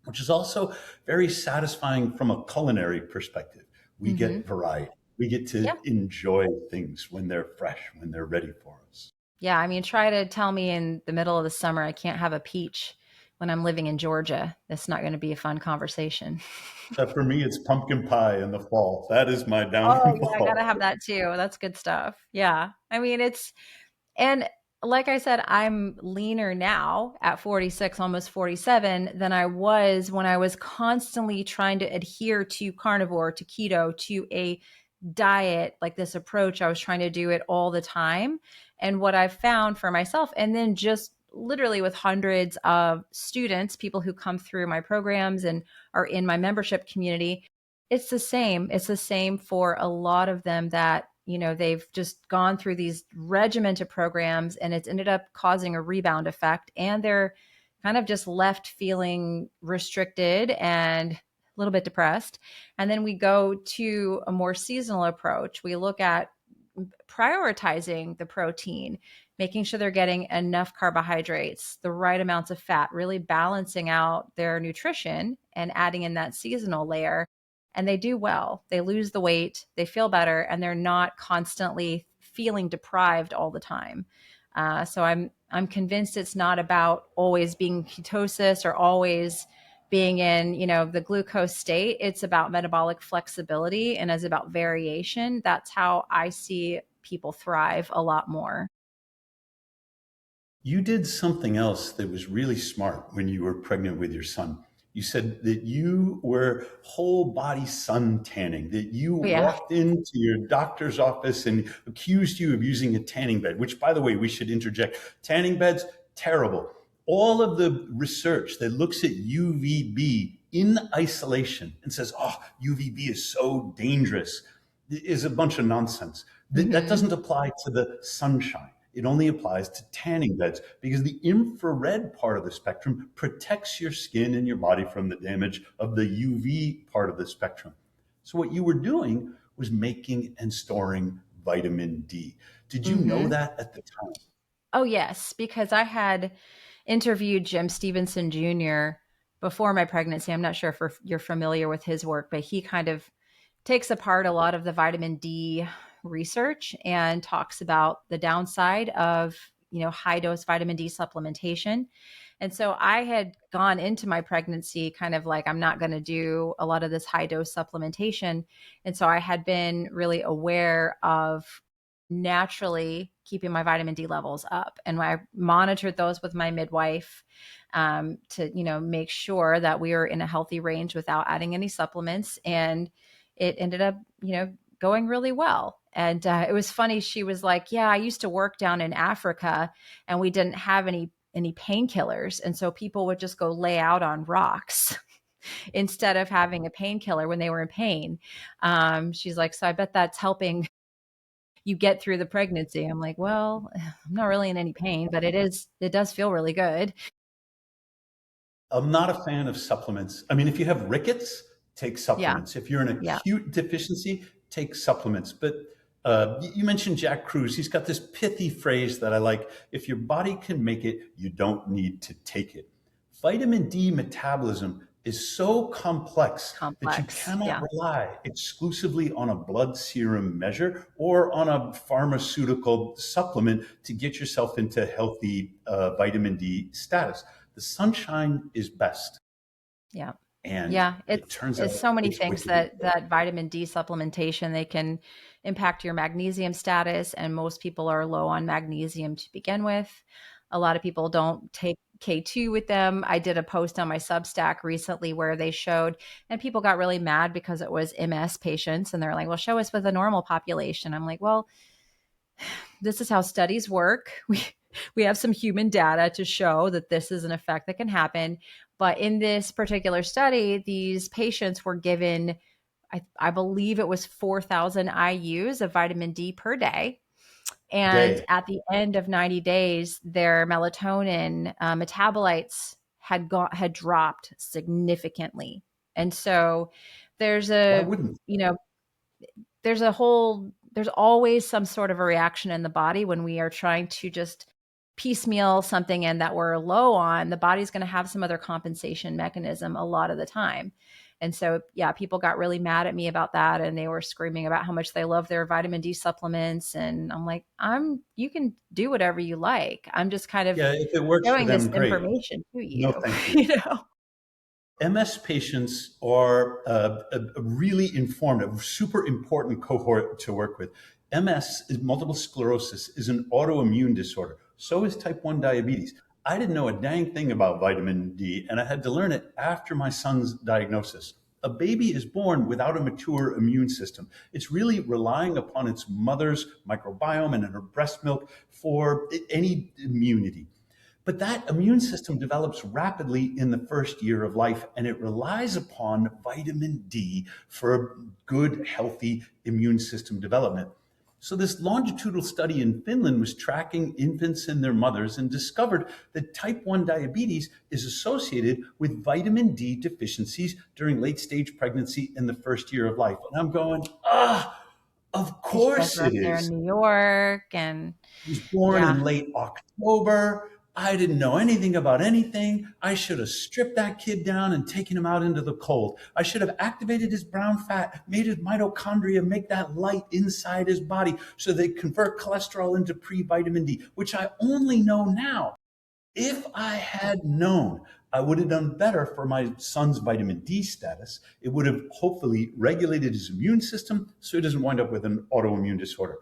which is also very satisfying from a culinary perspective. We Hmm. get variety. We get to Yeah. enjoy things when they're fresh, when they're ready for us. Yeah. I mean, try to tell me in the middle of the summer I can't have a peach when I'm living in Georgia. That's not going to be a fun conversation. For me, it's pumpkin pie in the fall. That is my Oh, yeah, I gotta downfall. have that too. That's good stuff. Yeah. I mean, and like I said, I'm leaner now at 46, almost 47, than I was when I was constantly trying to adhere to carnivore, to keto, to a diet, like this approach. I was trying to do it all the time. And what I've found for myself, and then just literally with hundreds of students, people who come through my programs and are in my membership community, it's the same. It's the same for a lot of them that, they've just gone through these regimented programs and it's ended up causing a rebound effect. And they're kind of just left feeling restricted and a little bit depressed. And then we go to a more seasonal approach. We look at prioritizing the protein, making sure they're getting enough carbohydrates, the right amounts of fat, really balancing out their nutrition and adding in that seasonal layer. And they do well. They lose the weight, they feel better, and they're not constantly feeling deprived all the time. So I'm convinced it's not about always being ketosis or always being in, the glucose state. It's about metabolic flexibility and is about variation. That's how I see people thrive a lot more. You did something else that was really smart when you were pregnant with your son. You said that you were whole body sun tanning, that you Oh, yeah. walked into your doctor's office and accused you of using a tanning bed, which, by the way, we should interject. Tanning beds, terrible. All of the research that looks at UVB in isolation and says, oh, UVB is so dangerous, is a bunch of nonsense. That Hmm. doesn't apply to the sunshine. It only applies to tanning beds because the infrared part of the spectrum protects your skin and your body from the damage of the UV part of the spectrum. So, what you were doing was making and storing vitamin D. Did you know Hmm. that at the time? Oh, yes, because I had interviewed Jim Stevenson Jr. before my pregnancy. I'm not sure if you're familiar with his work, but he kind of takes apart a lot of the vitamin D research and talks about the downside of, high dose vitamin D supplementation. And so I had gone into my pregnancy kind of like, I'm not going to do a lot of this high dose supplementation. And so I had been really aware of naturally keeping my vitamin D levels up. And I monitored those with my midwife to, make sure that we were in a healthy range without adding any supplements. And it ended up, going really well. And it was funny. She was like, "Yeah, I used to work down in Africa, and we didn't have any painkillers, and so people would just go lay out on rocks instead of having a painkiller when they were in pain." She's like, "So I bet that's helping you get through the pregnancy." I'm like, "Well, I'm not really in any pain, but it does feel really good." I'm not a fan of supplements. I mean, if you have rickets, take Yeah, supplements. If you're an yeah. acute deficiency, take supplements. But you mentioned Jack Kruse. He's got this pithy phrase that I like: if your body can make it, you don't need to take it. Vitamin D metabolism is so complex that you Complex. cannot Yeah. rely exclusively on a blood serum measure or on a pharmaceutical supplement to get yourself into healthy vitamin D status. The sunshine is best. Yeah. And Yeah, it turns out it's so many it's things wicked. that vitamin D supplementation, they can impact your magnesium status, and most people are low on magnesium to begin with. A lot of people don't take K2 with them. I did a post on my Substack recently where they showed, and people got really mad because it was MS patients, and they're like, "Well, show us with the normal population." I'm like, "Well, this is how studies work. We have some human data to show that this is an effect that can happen. But in this particular study, these patients were given, I believe it was 4,000 IUs of vitamin D per day. And Day. at the end of 90 days, their melatonin metabolites had dropped significantly. And so there's Why a, wouldn't? you know, there's always some sort of a reaction in the body when we are trying to just piecemeal something in that we're low on. The body's going to have some other compensation mechanism a lot of the time. And so, yeah, people got really mad at me about that, and they were screaming about how much they love their vitamin D supplements. And I'm like, you can do whatever you like. I'm just kind of Yeah, if it works for showing this them, great. information to No, you, thank you. you know? MS patients are a really informed, a super important cohort to work with. MS, is multiple sclerosis, is an autoimmune disorder. So is type 1 diabetes. I didn't know a dang thing about vitamin D, and I had to learn it after my son's diagnosis. A baby is born without a mature immune system. It's really relying upon its mother's microbiome and in her breast milk for any immunity. But that immune system develops rapidly in the first year of life, and it relies upon vitamin D for good, healthy immune system development. So, this longitudinal study in Finland was tracking infants and their mothers and discovered that type 1 diabetes is associated with vitamin D deficiencies during late stage pregnancy in the first year of life. And I'm going, of Because you guys course were it up there in is. New York, and He was born yeah. in late October. I didn't know anything about anything. I should have stripped that kid down and taken him out into the cold. I should have activated his brown fat, made his mitochondria make that light inside his body so they convert cholesterol into pre-vitamin D, which I only know now. If I had known, I would have done better for my son's vitamin D status. It would have hopefully regulated his immune system so he doesn't wind up with an autoimmune disorder.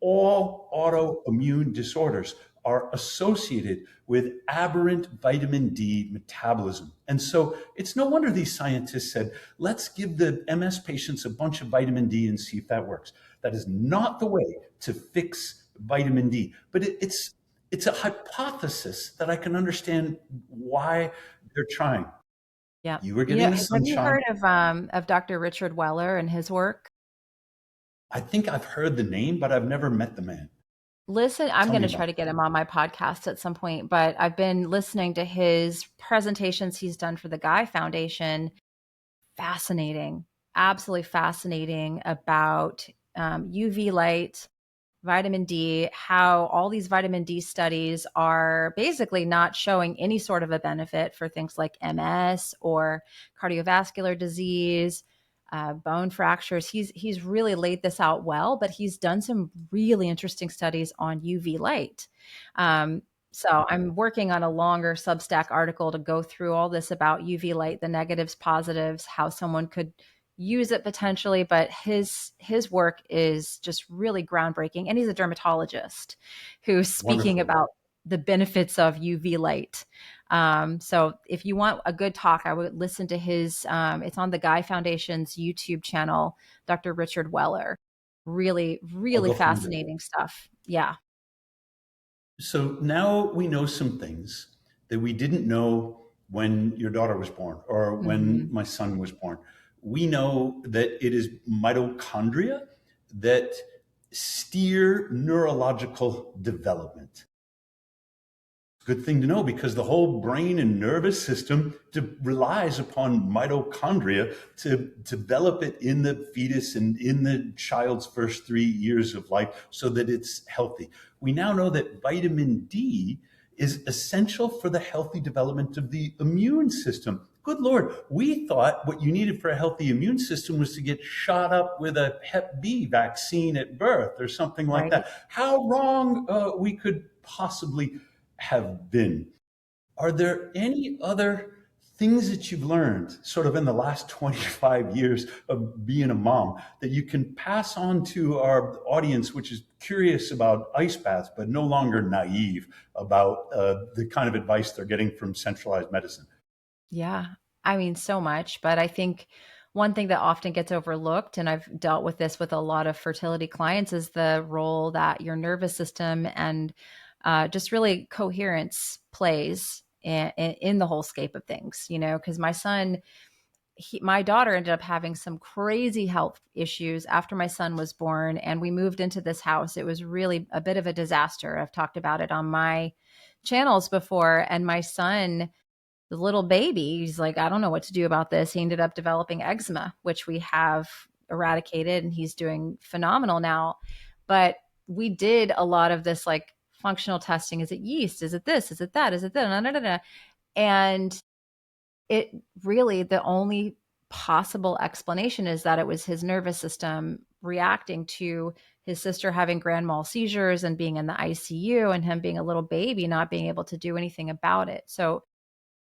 All autoimmune disorders are associated with aberrant vitamin D metabolism. And so it's no wonder these scientists said, let's give the MS patients a bunch of vitamin D and see if that works. That is not the way to fix vitamin D, but it's a hypothesis that I can understand why they're trying. Yeah. You were You know, getting the have you sunshine. heard of Dr. Richard Weller and his work? I think I've heard the name, but I've never met the man. Listen, I'm Tell going me to about try it. to get him on my podcast at some point, but I've been listening to his presentations he's done for the Guy Foundation. Fascinating, absolutely fascinating about UV light, vitamin D, how all these vitamin D studies are basically not showing any sort of a benefit for things like MS or cardiovascular disease, bone fractures. He's really laid this out well, but he's done some really interesting studies on UV light. Um, so I'm working on a longer Substack article to go through all this about UV light, the negatives, positives, how someone could use it potentially, but his work is just really groundbreaking, and he's a dermatologist who's speaking Wonderful. about the benefits of UV light. So if you want a good talk, I would listen to his it's on the Guy Foundation's YouTube channel, Dr. Richard Weller. Really, I'll really go find it. fascinating stuff. Yeah. So now we know some things that we didn't know when your daughter was born or when Hmm. my son was born. We know that it is mitochondria that steer neurological development. Good thing to know because the whole brain and nervous system relies upon mitochondria to develop it in the fetus and in the child's first 3 years of life so that it's healthy. We now know that vitamin D is essential for the healthy development of the immune system. good Lord, we thought what you needed for a healthy immune system was to get shot up with a Hep B vaccine at birth or something like Right. that. How wrong we could possibly have been. Are there any other things that you've learned sort of in the last 25 years of being a mom that you can pass on to our audience, which is curious about ice baths, but no longer naive about the kind of advice they're getting from centralized medicine? Yeah. I mean, so much. But I think one thing that often gets overlooked, and I've dealt with this with a lot of fertility clients, is the role that your nervous system and just really coherence plays in the whole scape of things, because my son, my daughter ended up having some crazy health issues after my son was born, and we moved into this house. It was really a bit of a disaster. I've talked about it on my channels before. And my son, the little baby, he's like, I don't know what to do about this. He ended up developing eczema, which we have eradicated, and he's doing phenomenal now. But we did a lot of this like functional testing. Is it yeast? Is it this? Is it that? Is it that? No, no, no, no. And it really, the only possible explanation is that it was his nervous system reacting to his sister having grand mal seizures and being in the ICU, and him being a little baby, not being able to do anything about it. So,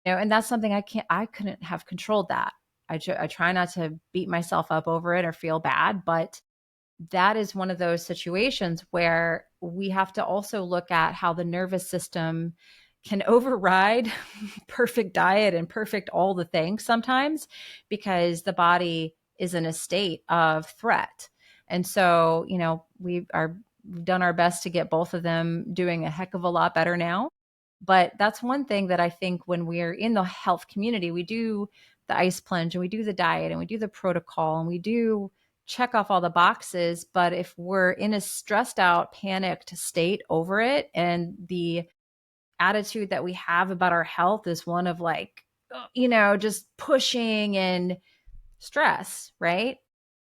and that's something I couldn't have controlled that. I try not to beat myself up over it or feel bad, but that is one of those situations where we have to also look at how the nervous system can override perfect diet and perfect all the things sometimes, because the body is in a state of threat. And so, we've done our best to get both of them doing a heck of a lot better now. But that's one thing that I think when we're in the health community, we do the ice plunge and we do the diet and we do the protocol and we do check off all the boxes. But if we're in a stressed out, panicked state over it, and the attitude that we have about our health is one of like, just pushing and stress, right?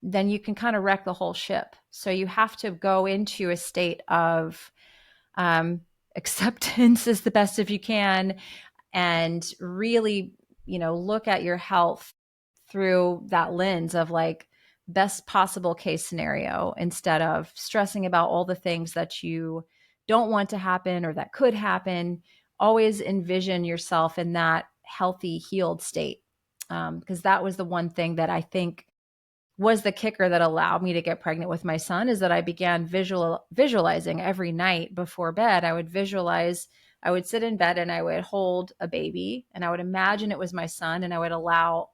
Then you can kind of wreck the whole ship. So you have to go into a state of acceptance as the best if you can, and really, look at your health through that lens of like best possible case scenario, instead of stressing about all the things that you don't want to happen or that could happen. Always envision yourself in that healthy, healed state. Because that was the one thing that I think was the kicker that allowed me to get pregnant with my son, is that I began visualizing every night before bed. I would sit in bed and I would hold a baby and I would imagine it was my son, and I would allow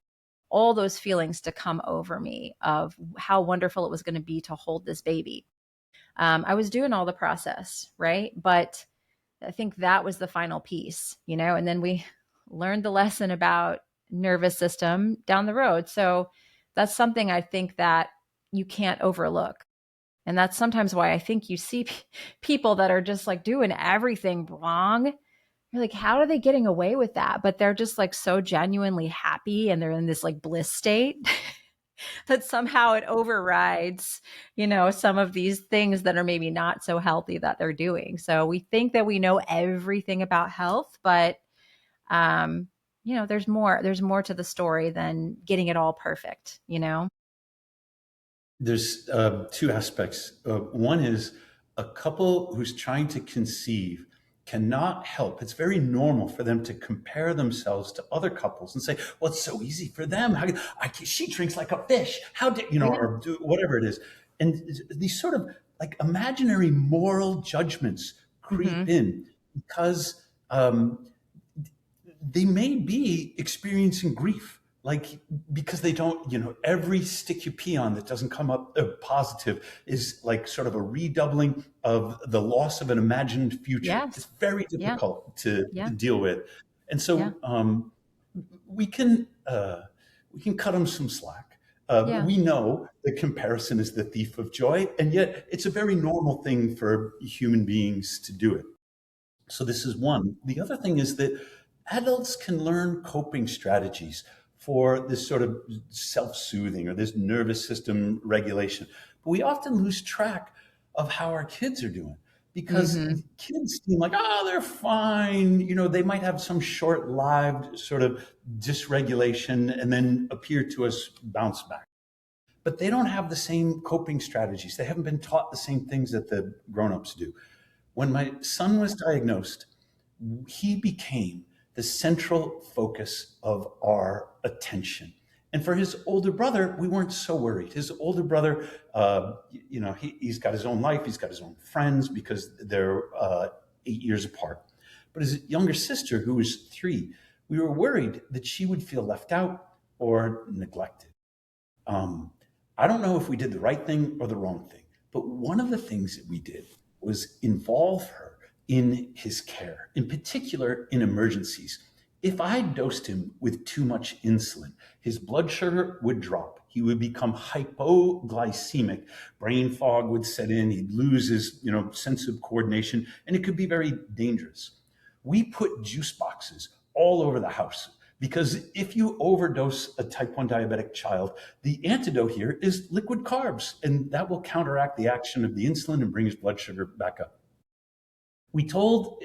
all those feelings to come over me of how wonderful it was going to be to hold this baby. I was doing all the process, right? But I think that was the final piece, and then we learned the lesson about nervous system down the road. So that's something I think that you can't overlook. And that's sometimes why I think you see people that are just like doing everything wrong. You're like, how are they getting away with that? But they're just like so genuinely happy and they're in this like bliss state that somehow it overrides, some of these things that are maybe not so healthy that they're doing. So we think that we know everything about health, but there's more to the story than getting it all perfect. There's two aspects. One is a couple who's trying to conceive cannot help. It's very normal for them to compare themselves to other couples and say, "Well, it's so easy for them. She drinks like a fish. How did Yeah. or do whatever it is?" And these sort of like imaginary moral judgments creep Hmm. in because they may be experiencing grief, like because they don't, every stick you pee on that doesn't come up positive is like sort of a redoubling of the loss of an imagined future. It's Yes. very Yeah. difficult to Yeah. deal with. And Yeah. so we can cut them some slack. Yeah. We know that comparison is the thief of joy, and yet it's a very normal thing for human beings to do it. So this is one. The other thing is that adults can learn coping strategies for this sort of self-soothing or this nervous system regulation. But we often lose track of how our kids are doing. because Hmm. kids seem like, oh, they're fine. They might have some short-lived sort of dysregulation and then appear to us bounce back. But they don't have the same coping strategies. They haven't been taught the same things that the grown-ups do. When my son was diagnosed, he became the central focus of our attention. And for his older brother, we weren't so worried. His older brother, he's got his own life, he's got his own friends because they're 8 years apart. But his younger sister, who was 3, we were worried that she would feel left out or neglected. Um, I don't know if we did the right thing or the wrong thing, but one of the things that we did was involve her in his care, in particular in emergencies. If I dosed him with too much insulin, his blood sugar would drop. He would become hypoglycemic. Brain fog would set in. He'd lose his, sense of coordination, and it could be very dangerous. We put juice boxes all over the house because if you overdose a type 1 diabetic child, the antidote here is liquid carbs, and that will counteract the action of the insulin and bring his blood sugar back up. We told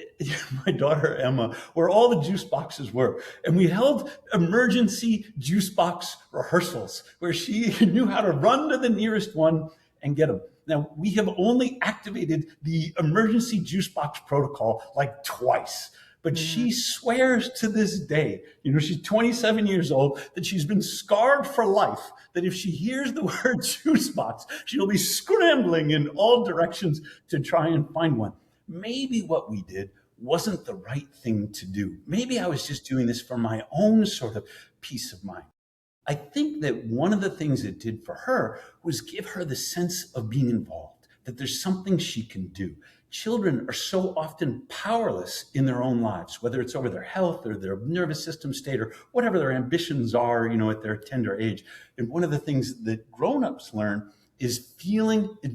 my daughter Emma where all the juice boxes were, and we held emergency juice box rehearsals where she knew how to run to the nearest one and get them. Now, we have only activated the emergency juice box protocol like twice, but she swears to this day, she's 27 years old, that she's been scarred for life, that if she hears the word juice box, she'll be scrambling in all directions to try and find one. Maybe what we did wasn't the right thing to do. Maybe I was just doing this for my own sort of peace of mind. I think that one of the things it did for her was give her the sense of being involved, that there's something she can do. Children are so often powerless in their own lives, whether it's over their health or their nervous system state or whatever their ambitions are, at their tender age. And one of the things that grown-ups learn is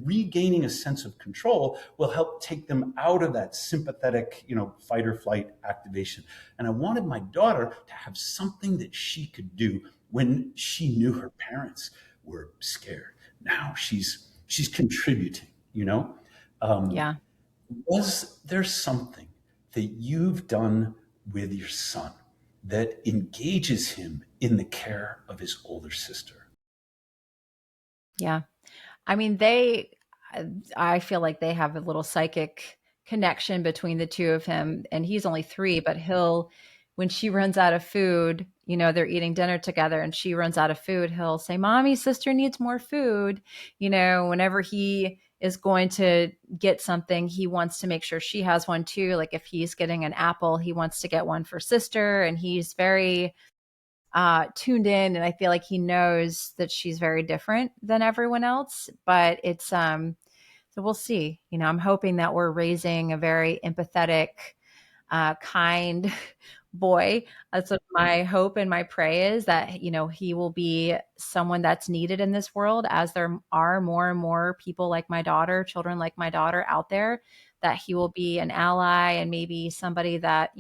regaining a sense of control will help take them out of that sympathetic, fight or flight activation. And I wanted my daughter to have something that she could do when she knew her parents were scared. Now she's contributing, Um, Yeah. was there something that you've done with your son that engages him in the care of his older sister? Yeah. I mean, I feel like they have a little psychic connection between the two of him. And he's only 3, but when she runs out of food, they're eating dinner together and she runs out of food, he'll say, Mommy, sister needs more food. Whenever he is going to get something, he wants to make sure she has one too. Like if he's getting an apple, he wants to get one for sister. And he's very tuned in, and I feel like he knows that she's very different than everyone else. But it's so we'll see. I'm hoping that we're raising a very empathetic, kind boy. That's what my hope and my pray is, that he will be someone that's needed in this world, as there are more and more people like my daughter, children like my daughter out there, that he will be an ally and maybe somebody that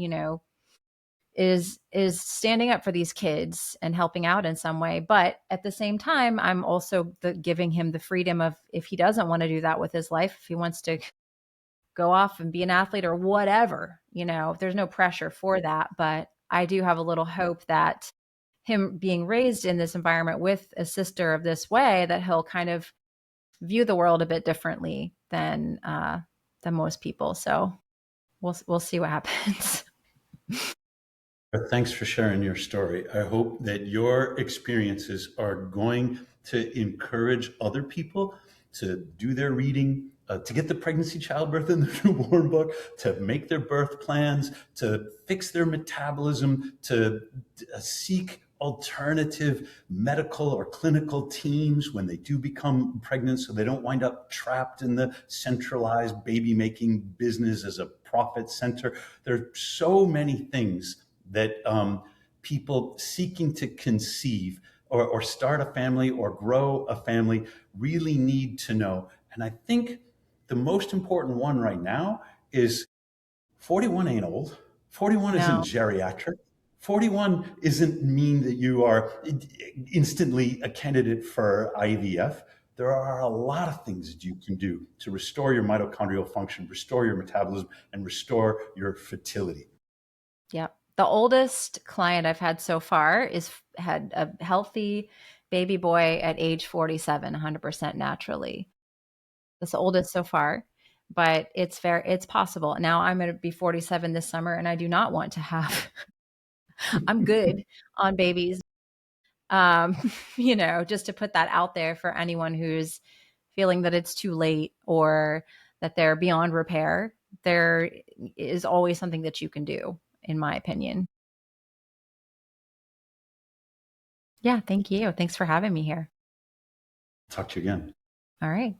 is standing up for these kids and helping out in some way. But at the same time, I'm also giving him the freedom of, if he doesn't want to do that with his life, if he wants to go off and be an athlete or whatever, there's no pressure for that. But I do have a little hope that him being raised in this environment with a sister of this way, that he'll kind of view the world a bit differently than most people. So we'll see what happens. Thanks for sharing your story. I hope that your experiences are going to encourage other people to do their reading, to get the pregnancy, childbirth, and the newborn book, to make their birth plans, to fix their metabolism, to seek alternative medical or clinical teams when they do become pregnant, so they don't wind up trapped in the centralized baby making business as a profit center. There are so many things that people seeking to conceive or start a family or grow a family really need to know. And I think the most important one right now is 41 ain't old. 41 isn't No. geriatric. 41 isn't mean that you are instantly a candidate for IVF. There are a lot of things that you can do to restore your mitochondrial function, restore your metabolism, and restore your fertility. Yep. The oldest client I've had so far had a healthy baby boy at age 47, 100% naturally. That's the oldest so far, but it's possible. Now I'm going to be 47 this summer and I do not want to have I'm good on babies. Um, just to put that out there for anyone who's feeling that it's too late or that they're beyond repair, there is always something that you can do, in my opinion. Yeah, thank you. Thanks for having me here. Talk to you again. All right.